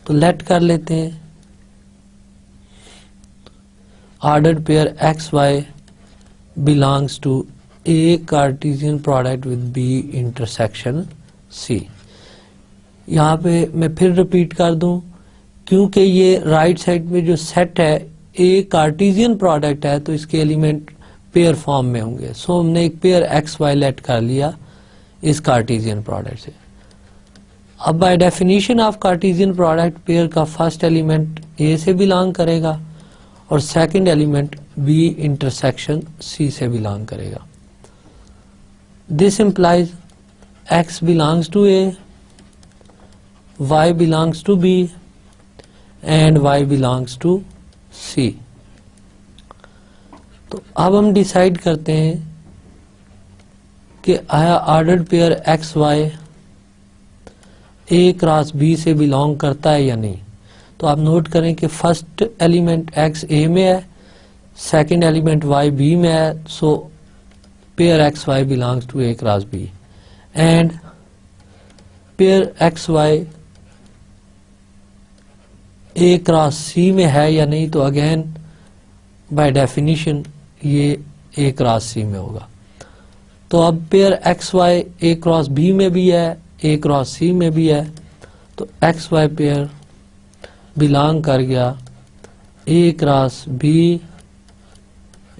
तो लेट कर लेते हैं ordered pair x Y belongs to A Cartesian product with B intersection C. यहाँ पे मैं फिर रिपीट कर दूं, क्योंकि ये राइट साइड में जो सेट है ए कार्टेशियन प्रोडक्ट है तो इसके एलिमेंट पेयर फॉर्म में होंगे। सो हमने एक पेयर एक्स वाई लेट कर लिया इस कार्टेशियन प्रोडक्ट से। अब by definition of Cartesian product pair का फर्स्ट एलिमेंट ए से बिलोंग करेगा और second element B intersection C से बिलोंग करेगा। This implies x belongs to A, y belongs to B and y belongs to C। तो अब हम डिसाइड करते हैं कि आया ordered pair x y A cross B से बिलोंग करता है या नहीं। तो आप नोट करें कि फर्स्ट एलिमेंट एक्स ए में है, सेकंड एलिमेंट वाई बी में है, so pair x Y belongs to A cross B and pair x y A cross C में है या नहीं। तो अगेन बाय डेफिनेशन ये ए क्रॉस सी में होगा। तो अब pair x y A cross B में भी है, ए क्रॉस सी में भी है, तो एक्स वाई पेयर बिलोंग कर गया A cross B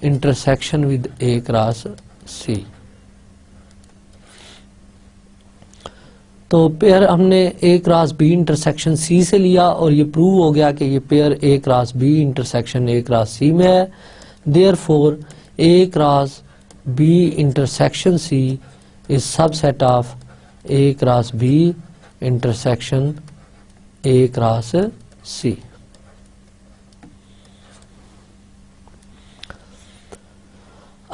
intersection with A cross C. तो पेयर हमने A cross B intersection C से लिया और ये प्रूव हो गया कि ये pair A cross B intersection A cross C में है। Therefore A cross B intersection C is subset of A cross B intersection A cross C.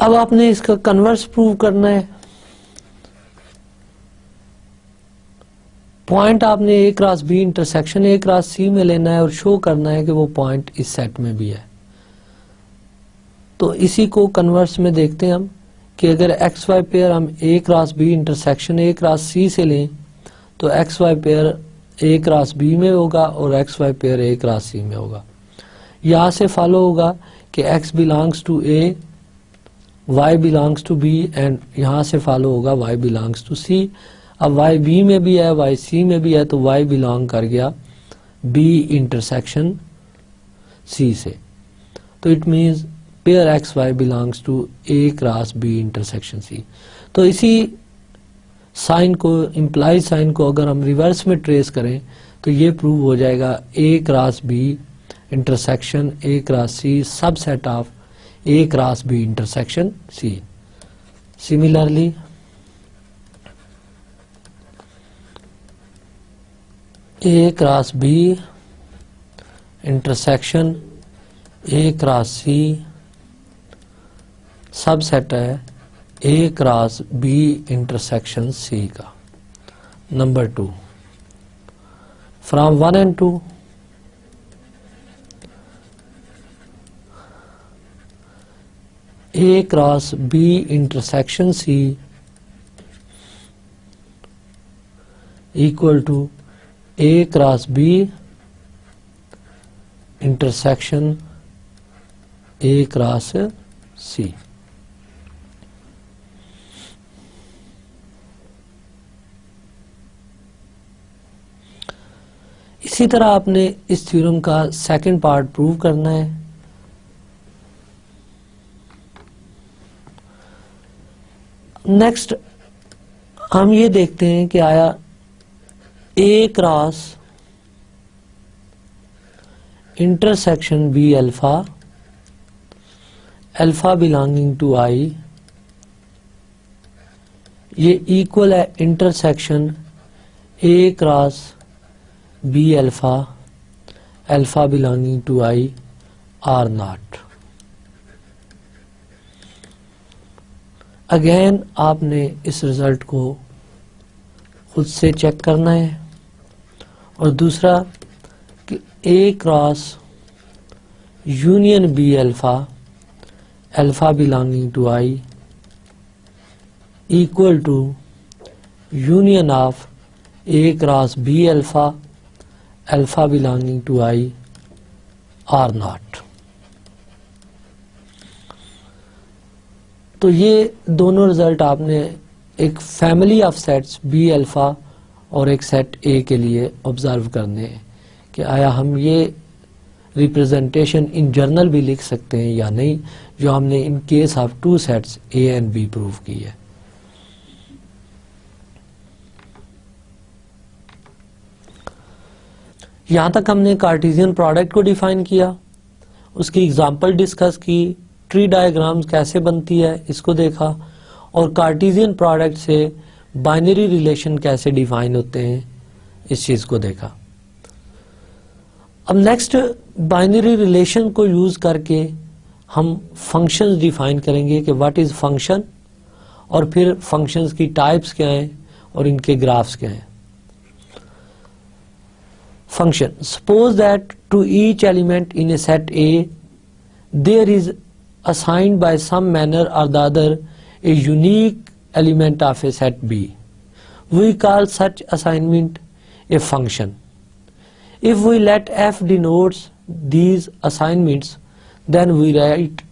अब आपने इसका कन्वर्स प्रूव करना है। पॉइंट आपने A cross B intersection A cross C में लेना है और शो करना है कि वो पॉइंट इस सेट में भी है। तो इसी को कन्वर्स में देखते हैं हम कि अगर एक्स वाई पेयर हम A cross B intersection A cross C से लें तो x y pair A cross B में होगा और x y pair A cross C में होगा। यहाँ से फॉलो होगा कि x belongs to A, y belongs to B and यहाँ से फॉलो होगा y बिलोंग्स टू सी। अब y b में भी है, y c में भी है, तो y बिलोंग कर गया b इंटरसेक्शन c से। तो it means pair x Y belongs to A cross B intersection C. तो इसी साइन को, इम्प्लाइड साइन को अगर हम रिवर्स में ट्रेस करें तो ये प्रूव हो जाएगा A cross B intersection A cross C subset of A cross B intersection C. Similarly A cross B intersection A cross C subset है A cross B intersection C का। Number 2 from 1 and 2 A cross B intersection C equal to A cross B intersection A cross C। इसी तरह आपने इस थ्योरम का सेकंड पार्ट प्रूव करना है। नेक्स्ट हम ये देखते हैं कि आया A cross intersection B alpha, alpha belonging to I, ये इक्वल है intersection A cross B alpha, alpha belonging to I are not. Again आपने इस रिजल्ट को खुद से चेक करना है। और दूसरा कि A cross union B alpha, alpha belonging to I equal to union of A cross B alpha, alpha belonging to I are not. तो ये दोनों रिजल्ट आपने एक family of sets B alpha और एक सेट ए के लिए ऑब्जर्व करने हैं कि आया हम ये रिप्रेजेंटेशन इन जर्नल भी लिख सकते हैं या नहीं, जो हमने in case of two sets A and B prove की है। यहां तक हमने कार्टेशियन प्रोडक्ट को डिफाइन किया, उसकी एग्जांपल डिस्कस की, ट्री डायग्राम्स कैसे बनती है इसको देखा, और कार्टेशियन प्रोडक्ट से बाइनरी रिलेशन कैसे डिफाइन होते हैं इस चीज को देखा। अब नेक्स्ट बाइनरी रिलेशन को यूज करके हम फंक्शंस डिफाइन करेंगे कि व्हाट इज फंक्शन, और फिर फंक्शंस की टाइप्स क्या हैं और इनके ग्राफ्स क्या हैं। Function, suppose that to each element in A set A there is assigned by some manner or the other a unique element of a set B. We call such assignment a function. If we let f denotes these assignments, then we write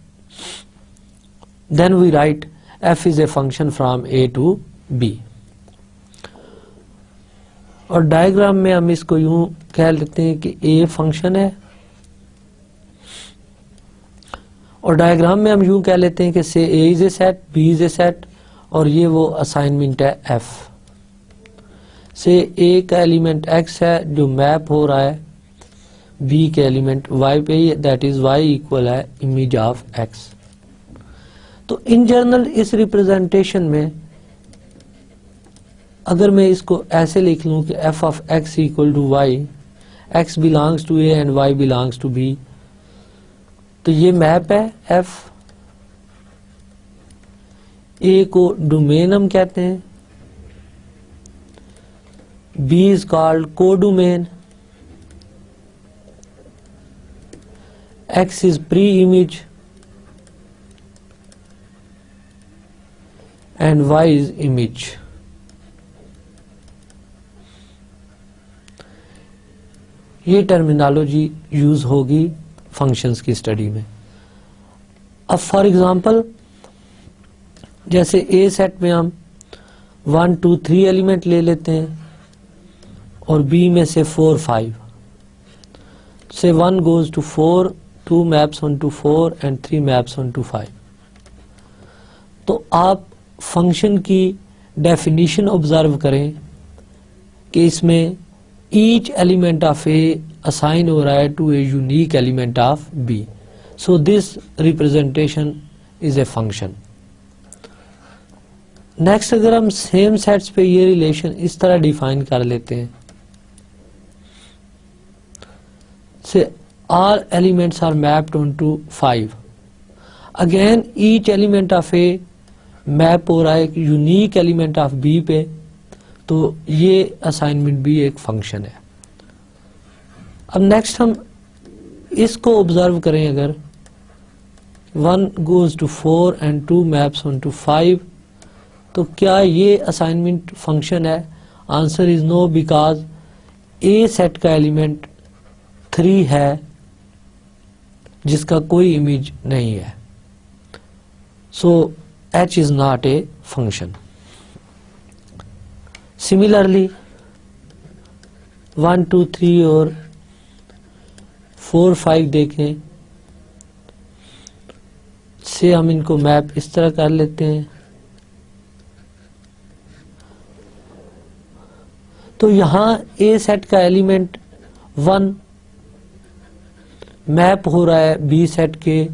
f is a function from A to B. और डायग्राम में हम इसको यूं कह लेते हैं कि A फंक्शन है, और डायग्राम में हम यूं कह लेते हैं कि से A is a set, B is a set, और ये वो असाइनमेंट है एफ। से ए का एलिमेंट एक्स है जो मैप हो रहा है बी के एलिमेंट वाई पे, दैट इज वाई इक्वल है इमेज ऑफ एक्स। तो इन जनरल इस रिप्रेजेंटेशन में अगर मैं इसको ऐसे लिख लूं कि F of x equal to Y, X belongs to A and Y belongs to B, तो ये मैप है एफ ए को डोमेन हम कहते हैं, B is called codomain, X is pre image and Y is image. ये टर्मिनोलॉजी यूज होगी फंक्शंस की स्टडी में। अब फॉर एग्जांपल जैसे ए सेट में हम 1 2 3 एलिमेंट ले लेते हैं और बी में से 4 5, से 1 goes to 4, 2 maps onto 4 and 3 maps onto 5। तो आप फंक्शन की डेफिनेशन ऑब्जर्व करें कि इसमें each element of A assign हो रहा है to a unique element of B, so this representation is a function. Next अगर हम सेम सेट्स पे ये रिलेशन इस तरह डिफाइन कर लेते हैं, से all elements are mapped onto 5, again each element of A map हो रहा है एक यूनिक एलिमेंट ऑफ बी पे, तो ये असाइनमेंट भी एक फंक्शन है। अब नेक्स्ट हम इसको ऑब्जर्व करें, अगर 1 goes to 4 and 2 maps onto 5, तो क्या ये असाइनमेंट फंक्शन है? Answer is no, because A set का एलिमेंट 3 है जिसका कोई इमेज नहीं है, so H is not a function. Similarly 1 2 3 और 4 5 देखें, से हम इनको मैप इस तरह कर लेते हैं, तो यहां ए सेट का एलिमेंट 1 मैप हो रहा है बी सेट के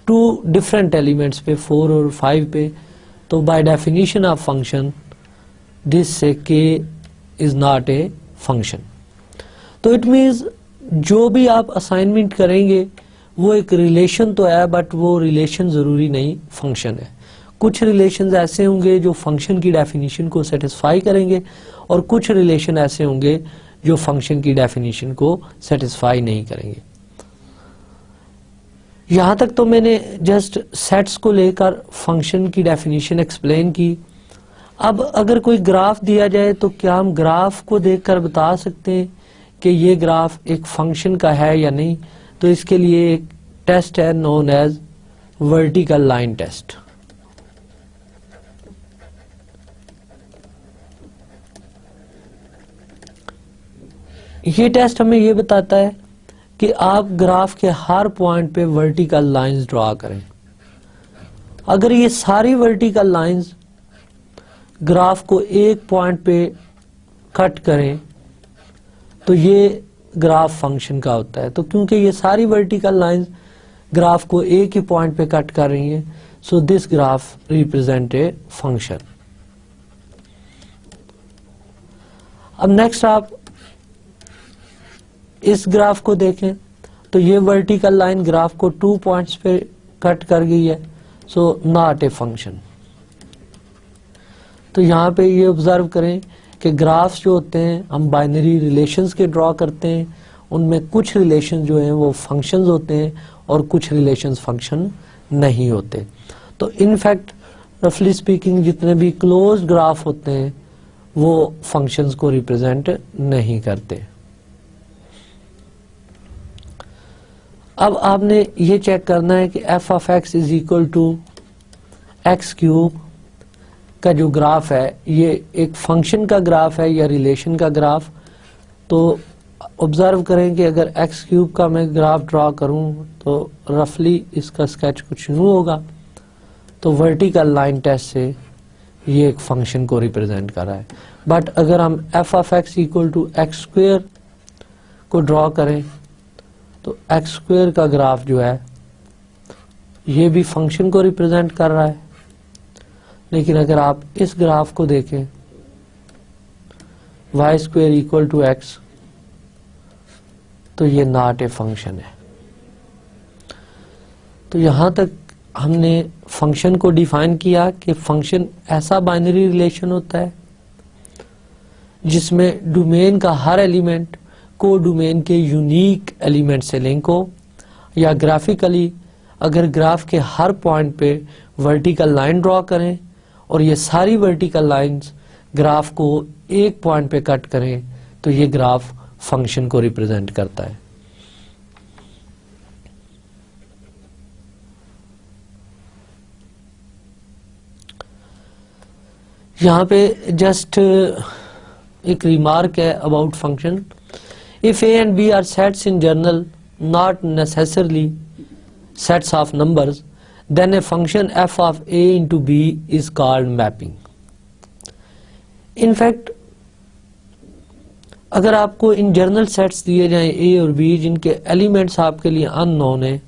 2 डिफरेंट एलिमेंट्स पे, 4 और 5 पे, तो bye definition of function this से के इज नॉट ए फंक्शन। तो इट मीन्स जो भी आप असाइनमेंट करेंगे वो एक रिलेशन तो है, बट वो रिलेशन जरूरी नहीं फंक्शन है। कुछ रिलेशंस ऐसे होंगे जो फंक्शन की डेफिनेशन को सेटिस्फाई करेंगे और कुछ रिलेशन ऐसे होंगे जो फंक्शन की डेफिनेशन को सेटिस्फाई नहीं करेंगे। यहां तक तो मैंने जस्ट सेट्स को लेकर फंक्शन की डेफिनेशन एक्सप्लेन की। अब अगर कोई ग्राफ दिया जाए तो क्या हम ग्राफ को देखकर बता सकते हैं कि ये ग्राफ एक फंक्शन का है या नहीं? तो इसके लिए एक टेस्ट है known as vertical line test. ये टेस्ट हमें ये बताता है कि आप ग्राफ के हर पॉइंट पे वर्टिकल लाइंस ड्रॉ करें। अगर ये सारी वर्टिकल लाइंस ग्राफ को एक पॉइंट पे कट करें तो ये ग्राफ फंक्शन का होता है। तो क्योंकि ये सारी वर्टिकल लाइंस ग्राफ को एक ही पॉइंट पे कट कर रही हैं, so this graph represent a function. अब नेक्स्ट आप इस ग्राफ को देखें तो ये वर्टिकल लाइन ग्राफ को 2 पॉइंट्स पे कट कर गई है, सो नॉट ए फंक्शन। तो यहाँ पे ये ऑब्जर्व करें कि ग्राफ्स जो होते हैं हम बाइनरी रिलेशंस के ड्रॉ करते हैं, उनमें कुछ रिलेशन जो हैं वो फंक्शंस होते हैं और कुछ रिलेशंस फंक्शन नहीं होते। तो इनफैक्ट रफली स्पीकिंग जितने भी क्लोज्ड ग्राफ होते हैं वो फंक्शंस को रिप्रेजेंट नहीं करते। अब आपने ये चेक करना है कि F of X is equal to x cube का जो ग्राफ है ये एक फंक्शन का ग्राफ है या रिलेशन का ग्राफ। तो ऑब्जर्व करें कि अगर एक्स क्यूब का मैं ग्राफ ड्रॉ करूं तो रफली इसका स्केच कुछ यूं होगा। तो वर्टिकल लाइन टेस्ट से ये एक फंक्शन को रिप्रेजेंट कर रहा है। बट अगर हम F of x equal to x square को ड्रॉ करें तो एक्स स्क्वेयर का ग्राफ जो है ये भी फंक्शन को रिप्रेजेंट कर रहा है। लेकिन अगर आप इस ग्राफ को देखें Y square equal to X तो ये नॉट ए फंक्शन है। तो यहां तक हमने फंक्शन को डिफाइन किया कि फंक्शन ऐसा बाइनरी रिलेशन होता है जिसमें डोमेन का हर एलिमेंट को डोमेन के यूनिक एलिमेंट से लिंक हो, या ग्राफिकली अगर ग्राफ के हर पॉइंट पे वर्टिकल लाइन ड्रॉ करें और ये सारी वर्टिकल लाइंस ग्राफ को एक पॉइंट पे कट करें तो ये ग्राफ फंक्शन को रिप्रेजेंट करता है। यहाँ पे जस्ट एक रिमार्क है about function. If A and B are sets in general not necessarily sets of numbers then a function F of A into B is called mapping. In fact अगर आपको इन जनरल सेट्स दिए जाएं ए और बी जिनके एलिमेंट्स आपके लिए अननोन है,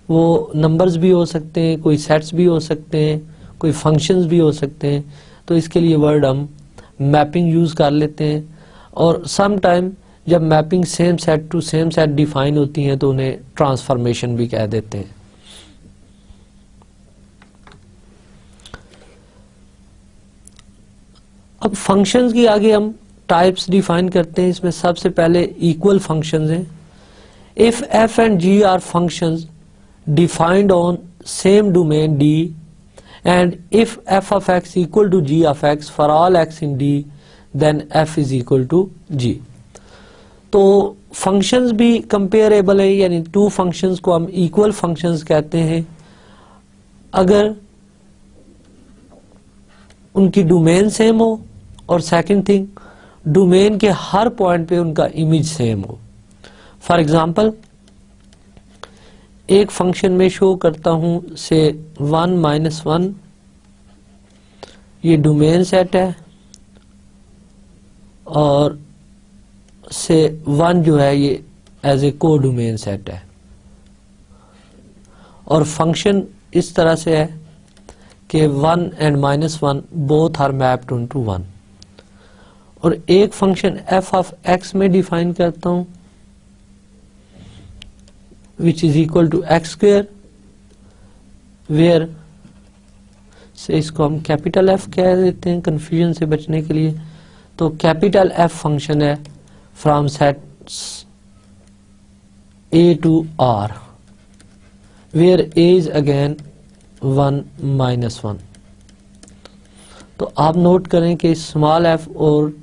वो नंबर्स भी हो सकते हैं, कोई सेट्स भी हो सकते हैं, कोई फंक्शंस भी हो सकते हैं, तो इसके लिए वर्ड हम मैपिंग यूज कर लेते हैं। और सम टाइम जब mapping same set to same set define होती हैं तो उन्हें ट्रांसफॉर्मेशन भी कह देते हैं। अब फंक्शंस की आगे हम टाइप्स डिफाइन करते हैं। इसमें सबसे पहले इक्वल फंक्शंस हैं। If F and G are functions defined on same domain D and if f of x equal to g of x for all x in D then f is equal to g। तो फंक्शंस भी कंपेरेबल है, यानी टू फंक्शंस को हम इक्वल फंक्शंस कहते हैं अगर उनकी डोमेन सेम हो और सेकंड थिंग डोमेन के हर पॉइंट पे उनका इमेज सेम हो। फॉर एग्जांपल एक फंक्शन में शो करता हूं से 1 - 1, ये डोमेन सेट है, और से 1 जो है ये एज ए को डोमेन सेट है, और फंक्शन इस तरह से है कि 1 and -1 both are mapped into 1। और एक फंक्शन f ऑफ x में डिफाइन करता हूं which is equal to x square, where से इसको हम कैपिटल F कह देते हैं कंफ्यूजन से बचने के लिए। तो कैपिटल F फंक्शन है from sets A to R, where A is again 1 - 1। तो आप नोट करें कि स्मॉल f और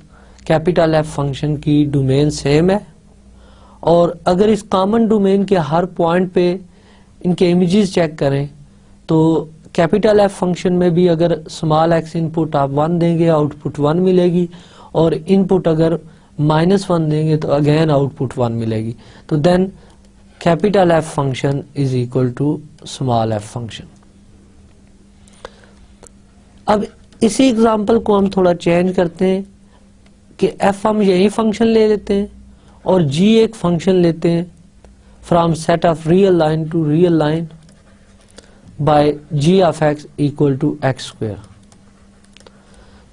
कैपिटल F फंक्शन की डोमेन सेम है, और अगर इस कॉमन डोमेन के हर पॉइंट पे इनके इमेजेस चेक करें तो कैपिटल F फंक्शन में भी अगर स्मॉल x इनपुट आप 1 देंगे आउटपुट 1 मिलेगी, और इनपुट अगर -1 देंगे तो अगेन आउटपुट 1 मिलेगी। तो then capital F function is equal to small f function. अब इसी एग्जांपल को हम थोड़ा चेंज करते हैं कि f हम यही फंक्शन ले लेते हैं और g एक फंक्शन लेते हैं from set of real line to real line by g of x equal to x square.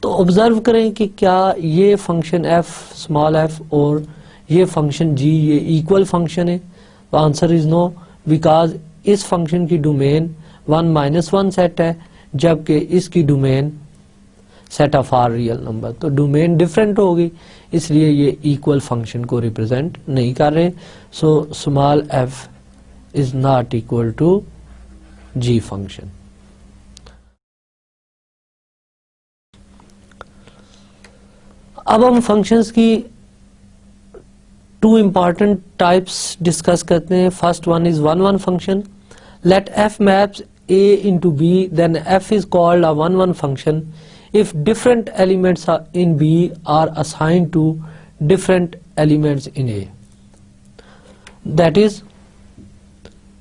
तो ऑब्जर्व करें कि क्या ये फंक्शन f स्मॉल f और ये फंक्शन g ये इक्वल फंक्शन है। तो आंसर इज नो, बिकॉज इस फंक्शन की डोमेन 1 - 1 सेट है जबकि इसकी domain set of R real number. तो डोमेन डिफरेंट होगी, इसलिए ये इक्वल फंक्शन को रिप्रेजेंट नहीं कर रहे। So small f is not equal to g function. अब हम फंक्शंस की टू इंपॉर्टेंट टाइप्स डिस्कस करते हैं। First one is 1-1 function. Let f maps a into b, then f is called a 1-1 function if different elements in B are assigned to different elements in A। That is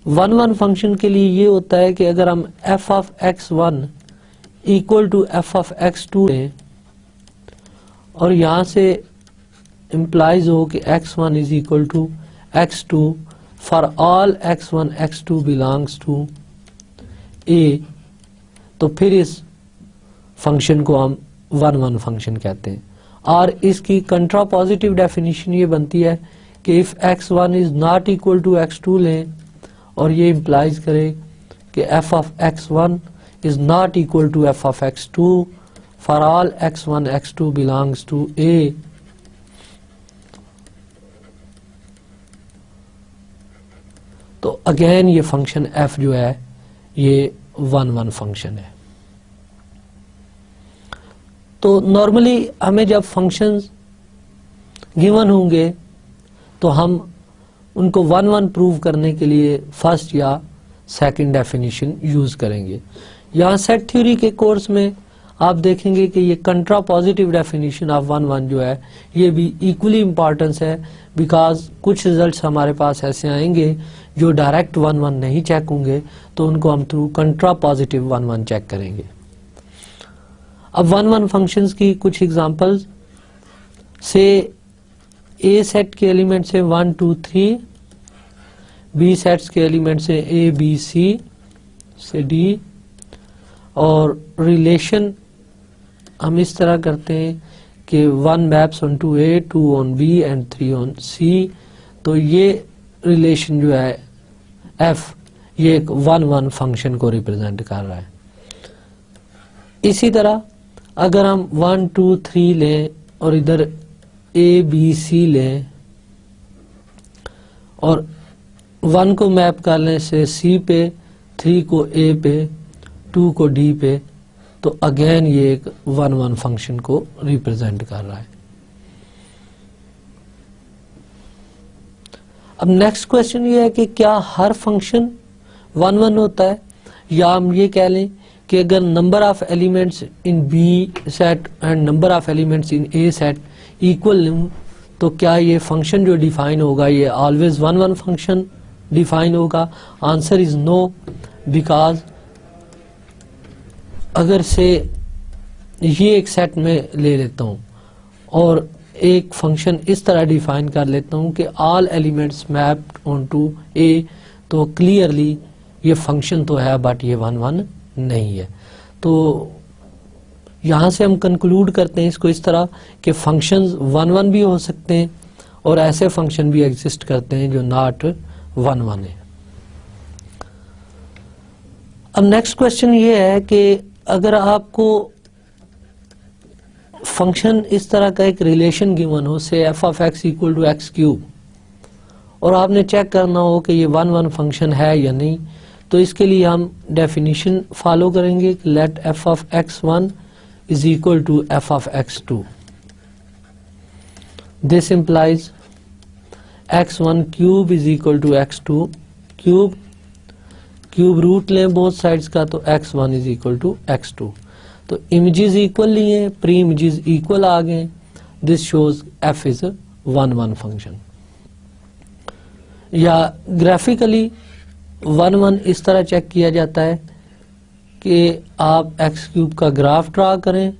1-1 function के लिए ये होता है कि अगर हम f of x1 equal to f of x2 लें और यहाँ से implies हो कि x1 is equal to x2 for all x1 x2 belongs to A, तो फिर इस फंक्शन को हम 1-1 फंक्शन कहते हैं। और इसकी कंट्रापोजिटिव डेफिनेशन ये बनती है कि if x1 is not equal to x2 लें और ये इम्प्लाइज करे कि f of x1 is not equal to f of x2 for all x1 x2 belongs to A, तो अगेन ये फंक्शन f जो है ये 1 1 फंक्शन है। तो नॉर्मली हमें जब फंक्शंस गिवन होंगे तो हम उनको 1 1 प्रूव करने के लिए फर्स्ट या सेकंड डेफिनेशन यूज करेंगे। यहाँ सेट थ्योरी के कोर्स में आप देखेंगे कि ये कंट्रा पॉजिटिव डेफिनेशन ऑफ 1 1 जो है ये भी इक्वली इम्पॉर्टेंस है, बिकॉज कुछ रिजल्ट्स हमारे पास ऐसे आएंगे जो डायरेक्ट 1 1 नहीं चेक होंगे, तो उनको हम थ्रू कंट्रा पॉजिटिव 1 1 चेक करेंगे। अब 1 1 फंक्शंस की कुछ एग्जांपल्स से ए सेट के एलिमेंट से 1 2 3, बी सेट्स के एलिमेंट से ए बी सी से डी, और रिलेशन हम इस तरह करते हैं कि 1 maps onto A, 2 on B and 3 on C. तो ये रिलेशन जो है एफ ये एक 1 1 फंक्शन को रिप्रेजेंट कर रहा है। इसी तरह अगर हम 1 2 3 लें और इधर ए बी सी लें और 1 को मैप कर लें से सी पे, 3 को ए पे, 2 को डी पे, तो अगेन ये एक 1 1 फंक्शन को रिप्रेजेंट कर रहा है। अब नेक्स्ट क्वेश्चन ये है कि क्या हर फंक्शन 1 1 होता है, या हम ये कह लें कि अगर number of elements in B set and number of elements in A set equal हो, तो क्या ये फंक्शन जो डिफाइन होगा ये ऑलवेज 1 1 फंक्शन डिफाइन होगा? आंसर इज नो, बिकॉज अगर से ये एक सेट में ले लेता हूं और एक फंक्शन इस तरह डिफाइन कर लेता हूं कि all elements mapped onto A, तो क्लियरली ये फंक्शन तो है बट ये 1 1 नहीं है। तो यहां से हम कंक्लूड करते हैं इसको इस तरह कि फंक्शंस 1 1 भी हो सकते हैं और ऐसे फंक्शन भी एग्जिस्ट करते हैं जो नॉट 1 1 है। अब नेक्स्ट क्वेश्चन ये है कि अगर आपको फंक्शन इस तरह का एक रिलेशन गिवन हो, say f of x equal to x cube, और आपने चेक करना हो कि ये 1 1 फंक्शन है या नहीं, तो इसके लिए हम डेफिनेशन फॉलो करेंगे कि let f of x1 is equal to f of x2. This implies x1 cube is equal to x2 cube. Cube root लें बोथ साइड्स का, तो x1 is equal to x2. तो इमेजेस इक्वल लिए, प्री इमेजेस इक्वल आ गए। This shows f is a 1 1 function. या ग्राफिकली 1 1 इस तरह चेक किया जाता है कि आप एक्स क्यूब का ग्राफ ड्रा करें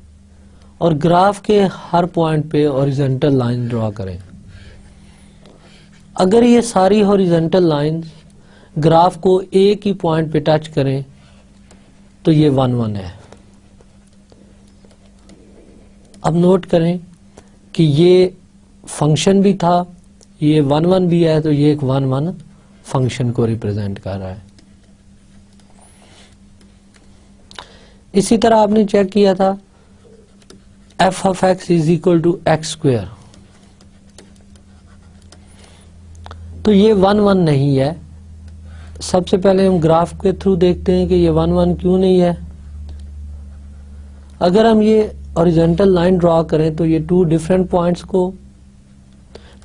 और ग्राफ के हर पॉइंट पे हॉरिजॉन्टल लाइन ड्रा करें। अगर ये सारी हॉरिजॉन्टल लाइंस ग्राफ को एक ही पॉइंट पे टच करें तो ये 1 1 है। अब नोट करें कि ये फंक्शन भी था, ये 1 1 भी है, तो ये एक 1 1 फंक्शन को रिप्रेजेंट कर रहा है। इसी तरह आपने चेक किया था f of x is equal to x square, तो ये 1 1 नहीं है। सबसे पहले हम ग्राफ के थ्रू देखते हैं कि ये 1 1 क्यों नहीं है। अगर हम ये हॉरिजॉन्टल लाइन ड्रॉ करें तो ये 2 डिफरेंट पॉइंट्स को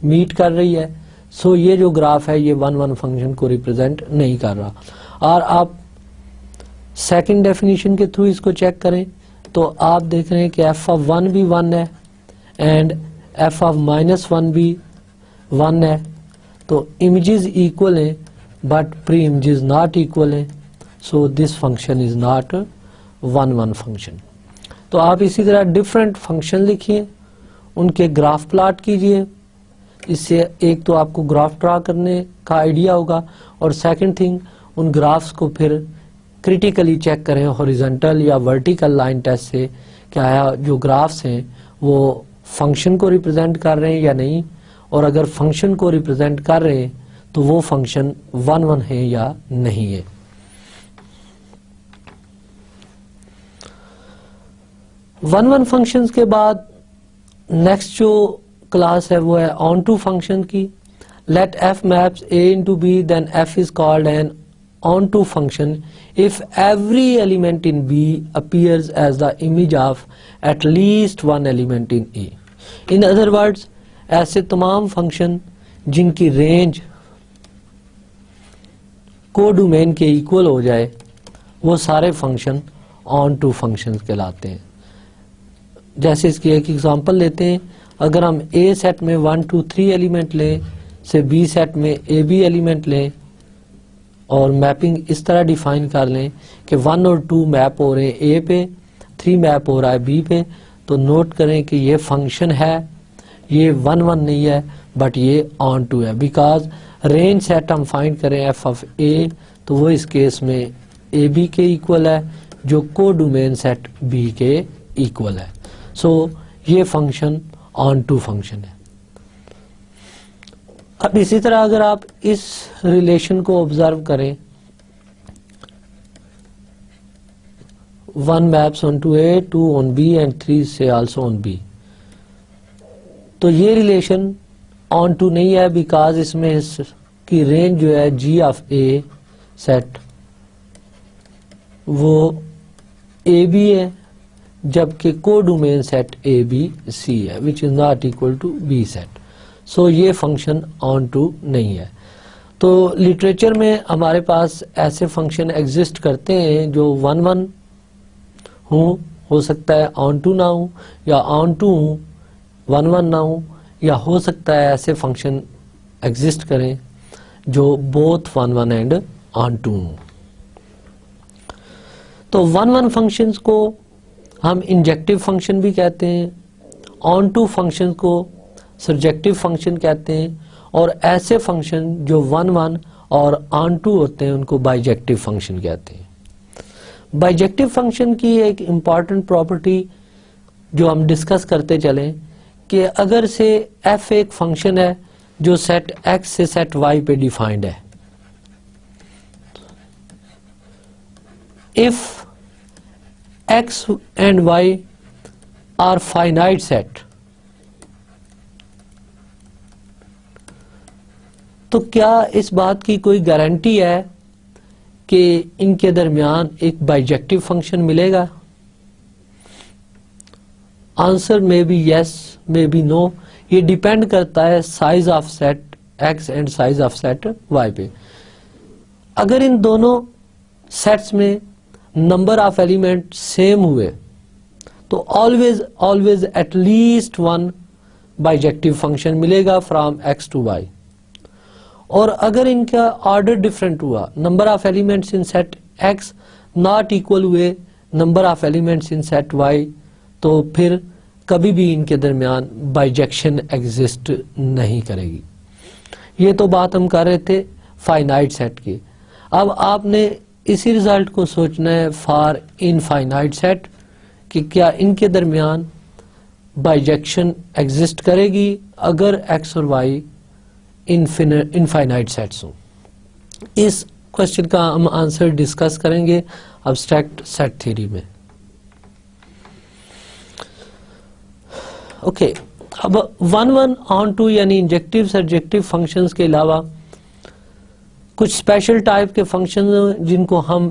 मीट कर रही है, सो ये जो ग्राफ है ये 1 1 फंक्शन को रिप्रेजेंट नहीं कर रहा। और आप सेकंड डेफिनेशन के थ्रू इसको चेक करें तो आप देख रहे हैं कि f of 1 भी 1 है एंड f of -1 भी 1 है। तो इमेजेस इक्वल हैं but pre images not equal हैं, so this function is not 1 1 function. तो आप इसी तरह डिफरेंट फंक्शन लिखिए, उनके ग्राफ प्लॉट कीजिए। इससे एक तो आपको ग्राफ ड्रा करने का आइडिया होगा, और सेकंड थिंग उन ग्राफ्स को फिर क्रिटिकली चेक करें हॉरिजॉन्टल या वर्टिकल लाइन टेस्ट से, क्या जो ग्राफ्स हैं वो फंक्शन को रिप्रेजेंट कर रहे हैं या नहीं, और अगर फंक्शन को रिप्रेजेंट कर रहे हैं तो वो फंक्शन 1 1 है या नहीं है। 1-1 फंक्शंस के बाद नेक्स्ट जो क्लास है वो है ऑन टू फंक्शन की. Let f maps a into b, then f is called an onto function if every element in b appears as the image of at least one element in a. In other words, ऐसे तमाम फंक्शन जिनकी रेंज को डोमेन के इक्वल हो जाए वो सारे फंक्शन ऑन टू फंक्शन कहलाते हैं. जैसे इसकी एक एग्जांपल लेते हैं. अगर हम ए सेट में 1 2 3 एलिमेंट लें, से बी सेट में ए बी एलिमेंट लें और मैपिंग इस तरह डिफाइन कर लें कि 1 और 2 मैप हो रहे हैं ए पे, 3 मैप हो रहा है बी पे, तो नोट करें कि ये फंक्शन है, ये 1-1 नहीं है बट ये ऑन टू है. बिकॉज रेंज सेट हम फाइंड करें एफ ऑफ ए, तो वो इस केस में ए बी के इक्वल है जो को डोमेन सेट बी के इक्वल है. सो ये फंक्शन ऑन टू फंक्शन है. अब इसी तरह अगर आप इस रिलेशन को ऑब्जर्व करें, 1 maps onto A, 2 on B and 3 से आल्सो ऑन बी, तो ये रिलेशन ऑन टू नहीं है बिकॉज इसमें इसकी रेंज जो है जी ऑफ ए सेट वो ए बी है, जबकि को domain set A B C है which is not equal to B set. So ये फंक्शन ऑन टू नहीं है. तो लिटरेचर में हमारे पास ऐसे फंक्शन एग्जिस्ट करते हैं जो 1-1 हो सकता है ऑन टू ना हो, या ऑन टू 1-1 ना हो, या हो सकता है ऐसे फंक्शन एग्जिस्ट करें जो बोथ 1-1 एंड ऑन टू हो. तो 1-1 फंक्शंस को हम इंजेक्टिव फंक्शन भी कहते हैं, ऑन टू फंक्शन को सर्जेक्टिव फंक्शन कहते हैं, और ऐसे फंक्शन जो 1-1 और ऑन टू होते हैं उनको बाइजेक्टिव फंक्शन कहते हैं. बाइजेक्टिव फंक्शन की एक इम्पॉर्टेंट प्रॉपर्टी जो हम डिस्कस करते चलें कि अगर से f एक फंक्शन है जो सेट x से सेट y पे डिफाइंड है, if x and y are finite set, तो क्या इस बात की कोई गारंटी है कि इनके दरमियान एक बाइजेक्टिव फंक्शन मिलेगा? Answer may be yes, may be no. ये डिपेंड करता है size of set x and size of set y पे. अगर इन दोनों सेट्स में नंबर ऑफ एलिमेंट सेम हुए तो always at least one bijective function मिलेगा फ्रॉम x टू y. और अगर इनका ऑर्डर डिफरेंट हुआ, number of elements in set x not equal हुए number of elements in set y, तो फिर कभी भी इनके दरमियान बाइजेक्शन एग्जिस्ट नहीं करेगी. ये तो बात हम कर रहे थे फाइनाइट सेट की. अब आपने इसी रिजल्ट को सोचना है फॉर इनफाइनाइट सेट कि क्या इनके दरमियान बाइजेक्शन एग्जिस्ट करेगी अगर x और y इनफाइनाइट सेट्स हों. इस क्वेश्चन का हम आंसर डिस्कस करेंगे एब्स्ट्रैक्ट सेट थ्योरी में. ओके, अब 1-1 ऑन टू यानी इंजेक्टिव सर्जेक्टिव फंक्शंस के अलावा कुछ स्पेशल टाइप के फंक्शन जिनको हम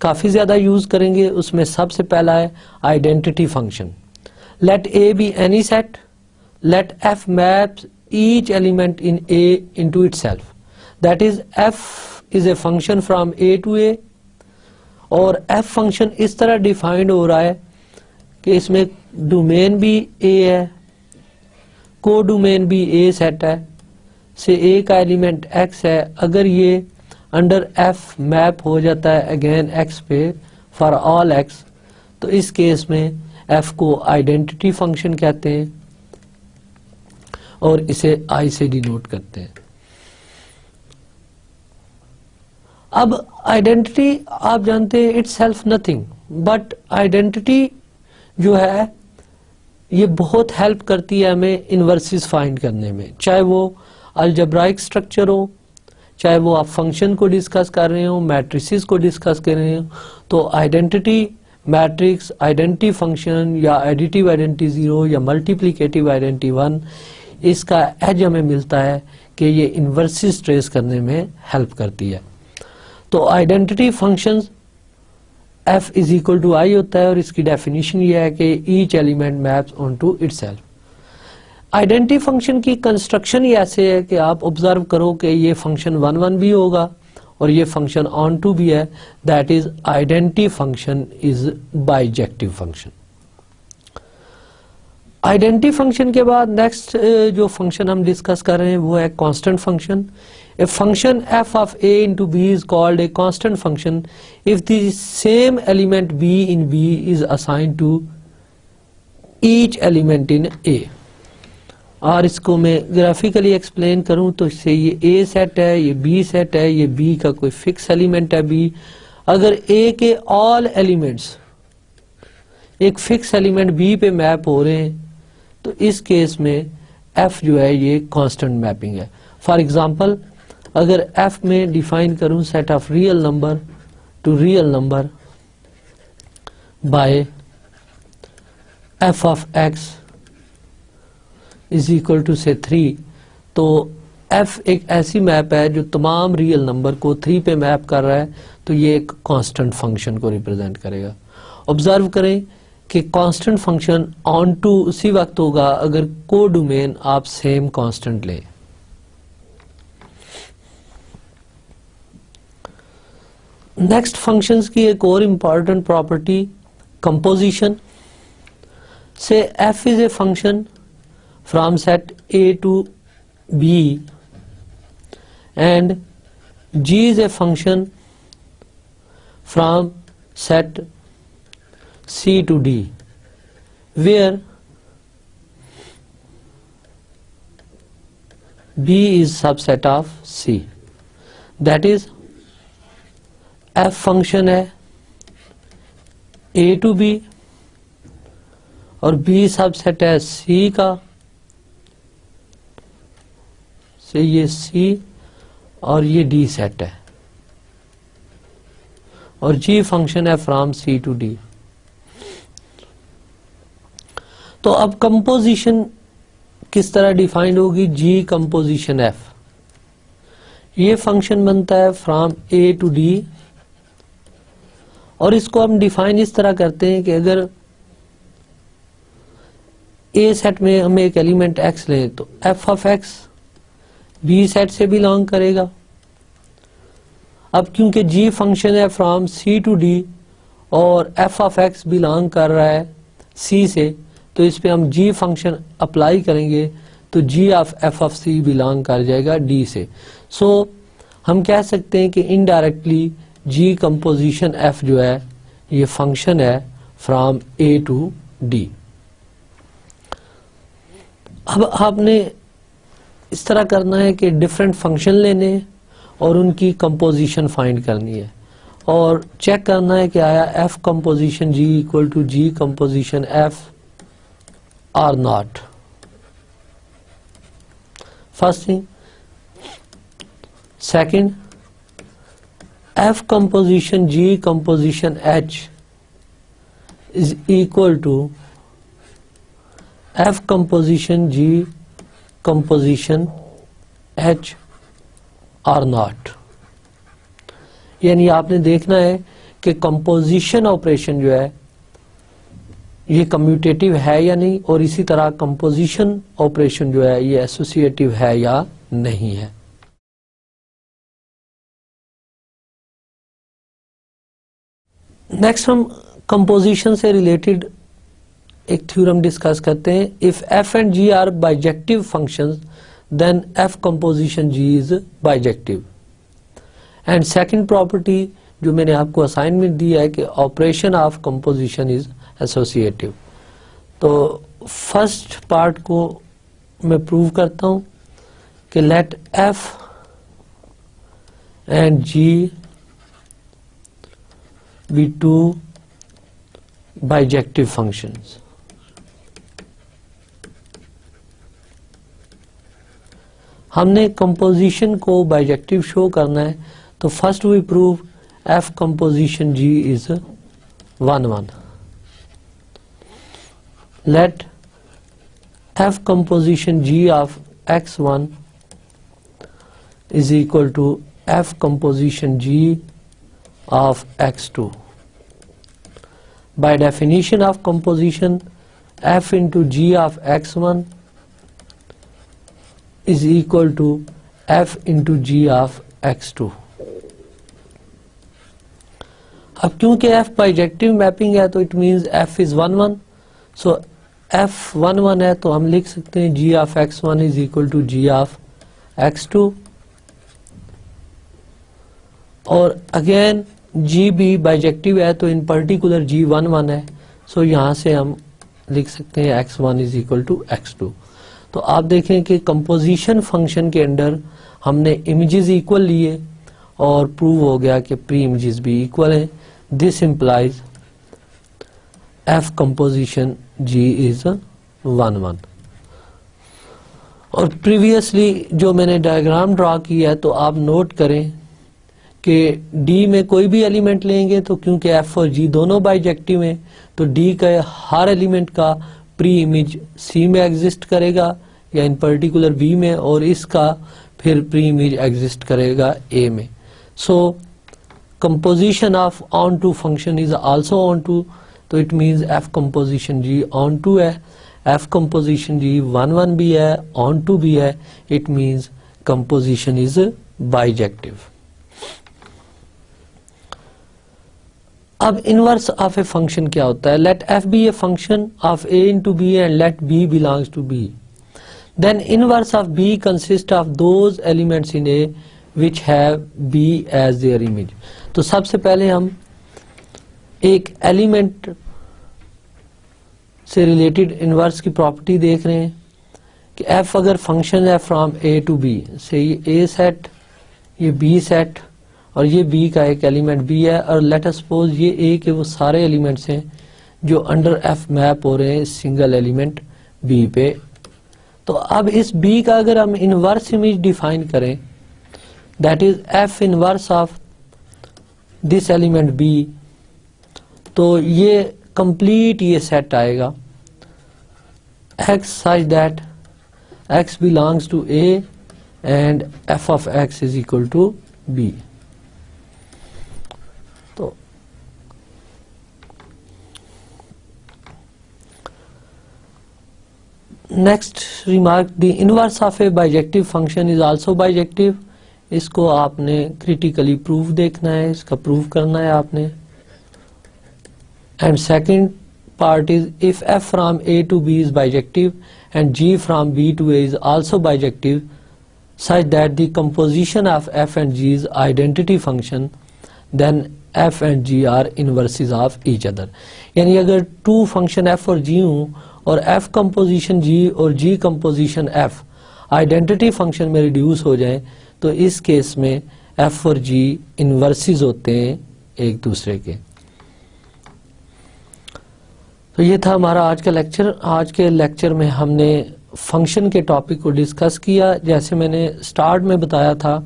काफी ज्यादा यूज करेंगे. उसमें सबसे पहला है identity function. Let A be any set, let f maps each element in A into itself. That is, f is a function from A to A, और f function इस तरह डिफाइंड हो रहा है कि इसमें डोमेन भी A है, को डोमेन भी A सेट है, से A का एलिमेंट x है. अगर ये अंडर f मैप हो जाता है अगेन x पे फॉर ऑल x, तो इस केस में f को आइडेंटिटी फंक्शन कहते हैं और इसे I से डिनोट करते हैं. अब आइडेंटिटी आप जानते हैं it's self nothing, but identity जो है ये बहुत हेल्प करती है हमें इनवर्सेस फाइंड करने में, चाहे वो अलजेब्राइक स्ट्रक्चर हो, चाहे वो आप फंक्शन को डिस्कस कर रहे हो, मैट्रिसेस को डिस्कस कर रहे हो. तो आइडेंटिटी मैट्रिक्स आइडेंटिटी फंक्शन या एडिटिव आइडेंटिटी 0 या मल्टीप्लिकेटिव आइडेंटिटी 1, इसका एज हमें मिलता है कि ये इन्वर्सिस ट्रेस करने में हेल्प करती है। तो identity function f is equal to I होता है और इसकी डेफिनेशन ये है कि each element maps onto itself. Identity function की कंस्ट्रक्शन ही ऐसे है कि आप ऑब्जर्व करो कि ये फंक्शन 1 भी होगा और ये फंक्शन ऑन टू भी है, that is identity function is bijective function. Identity function के बाद नेक्स्ट जो फंक्शन हम डिस्कस कर रहे हैं वो है constant function. A function f of a into b is called a constant function if the same element b in b is assigned to each element in a। और इसको मैं ग्राफिकली एक्सप्लेन करूं तो इससे ये a सेट है, ये b सेट है, ये b का कोई फिक्स एलिमेंट है b। अगर a के ऑल एलिमेंट्स एक फिक्स एलिमेंट b पे मैप हो रहे हैं तो इस केस में f जो है ये कांस्टेंट मैपिंग है। फॉर एग्जांपल अगर f में डिफाइन करूं set of real number to real number by f of x is equal to say 3, तो f एक ऐसी मैप है जो तमाम रियल नंबर को 3 पे मैप कर रहा है, तो ये एक कांस्टेंट फंक्शन को रिप्रेजेंट करेगा। ऑब्जर्व करें कि कांस्टेंट फंक्शन ऑन टू उसी वक्त होगा अगर को डोमेन आप सेम कांस्टेंट लें। नेक्स्ट फंक्शंस की एक और इंपॉर्टेंट प्रॉपर्टी कंपोजिशन से f is a function from set A to B and G is a function from set C to D where B is subset of C, that is f function है A to B और B सबसेट है C का, से ये C और ये D सेट है और G फंक्शन है फ्रॉम C टू D। तो अब कंपोजिशन किस तरह डिफाइंड होगी? G कंपोजिशन F, ये फंक्शन बनता है फ्रॉम A टू D और इसको हम डिफाइन इस तरह करते हैं कि अगर A सेट में हम एक एलिमेंट X लें तो f of X B set से बिलोंग करेगा। अब क्योंकि G फंक्शन है फ्रॉम C टू D और f ऑफ X बिलोंग कर रहा है C से, तो इस पे हम G फंक्शन अप्लाई करेंगे तो G of f of C belong कर जाएगा D से। सो हम कह सकते हैं कि इनडायरेक्टली G कंपोजिशन F जो है ये फंक्शन है फ्रॉम A टू D। अब आपने इस तरह करना है कि डिफरेंट फंक्शन लेने और उनकी कंपोजिशन फाइंड करनी है और चेक करना है कि आया f composition G equal to G composition F और not. First thing. Second, f composition G composition H is equal to f composition G composition H और नॉट। यानी आपने देखना है कि कंपोजिशन ऑपरेशन जो है ये कम्यूटेटिव है या नहीं और इसी तरह कंपोजिशन ऑपरेशन जो है ये एसोसिएटिव है या नहीं है। नेक्स्ट हम कंपोजिशन से रिलेटेड एक थ्योरम डिस्कस करते हैं। If f and g are bijective functions then f composition g is bijective. And second property जो मैंने आपको असाइनमेंट दी है कि operation of composition is associative. तो फर्स्ट पार्ट को मैं प्रूव करता हूं कि let f and g be two bijective functions. हमने कंपोजिशन को बाइजेक्टिव शो करना है तो first we prove f composition G is 1 1. Let F composition G of x1 is equal to F composition G of x2. By definition of composition, F into G of x1 is equal to F into G of x2. अब क्योंकि F बाइजेक्टिव मैपिंग है तो it means F is 1 1. So F 1 1 है तो हम लिख सकते हैं G of x1 is equal to G of x2. और अगेन G भी बाइजेक्टिव है तो इन पर्टिकुलर G 1 1 है. सो यहाँ से हम लिख सकते हैं x1 is equal to x2. तो आप देखें कि कंपोजिशन फंक्शन के अंदर हमने इमेजेस इक्वल लिए और प्रूव हो गया कि प्री इमेजेस भी इक्वल हैं. This implies F composition G is 1 1. और प्रीवियसली जो मैंने डायग्राम ड्रा किया है तो आप नोट करें कि D में कोई भी एलिमेंट लेंगे तो क्योंकि F और G दोनों बाइजेक्टिव हैं तो D का हर एलिमेंट का प्री इमेज C में एग्जिस्ट करेगा या इन पर्टिकुलर B में, और इसका फिर प्री इमेज एग्जिस्ट करेगा A में. सो composition of onto function is also onto, तो it means F composition G onto है. F composition G 1 1 भी है, onto भी है, it means composition is bijective. अब इनवर्स ऑफ ए फंक्शन क्या होता है? Let F be a function of A into B and let B belongs to B. Then inverse of B consists of those elements in A which have B as their image. तो सबसे पहले हम एक एलिमेंट से रिलेटेड इनवर्स की प्रॉपर्टी देख रहे हैं कि F अगर फंक्शन है फ्रॉम A टू B, से ये A सेट, ये B सेट और ये B का एक एलिमेंट B है, और लेट अस सपोज ये A के वो सारे एलिमेंट्स हैं जो अंडर F मैप हो रहे हैं सिंगल एलिमेंट B पे. तो अब इस B का अगर हम इनवर्स इमेज डिफाइन करें, that is F inverse of this element B, तो ये कंप्लीट ये सेट आएगा X such that X belongs to A and F of X is equal to B. तो next remark, the inverse of A bijective function is also bijective. इसको आपने क्रिटिकली प्रूफ देखना है, इसका प्रूफ करना है आपने. And second part is if F from A to B is bijective and G from B to A is also bijective such that the composition of F and G is identity function, then F and G are inverses of each other. यानी अगर टू फंक्शन F और G हूं और F कंपोजिशन G और G composition F identity function में रिड्यूस हो जाए तो इस केस में F और G इनवर्सेस होते हैं एक दूसरे के. तो ये था हमारा आज का लेक्चर. आज के लेक्चर में हमने फंक्शन के टॉपिक को डिस्कस किया. जैसे मैंने स्टार्ट में बताया था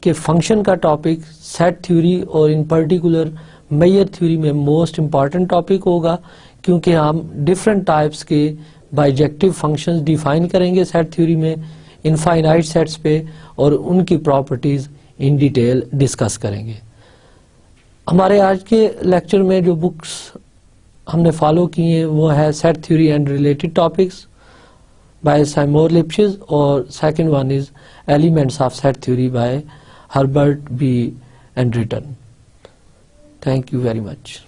कि फंक्शन का टॉपिक सेट थ्योरी और इन पर्टिकुलर मेजर थ्योरी में मोस्ट इम्पॉर्टेंट टॉपिक होगा, क्योंकि हम डिफरेंट टाइप्स के बाइजेक्टिव फंक्शंस डिफाइन करेंगे सेट थ्योरी में इनफाइनाइट सेट्स पे, और उनकी प्रॉपर्टीज इन डिटेल डिस्कस करेंगे. हमारे आज के लेक्चर में जो बुक्स हमने फॉलो की हैं वो है set theory and related topics by Seymour Lipschutz, और second one is elements of set theory by Herbert B Enderton. Thank you very much.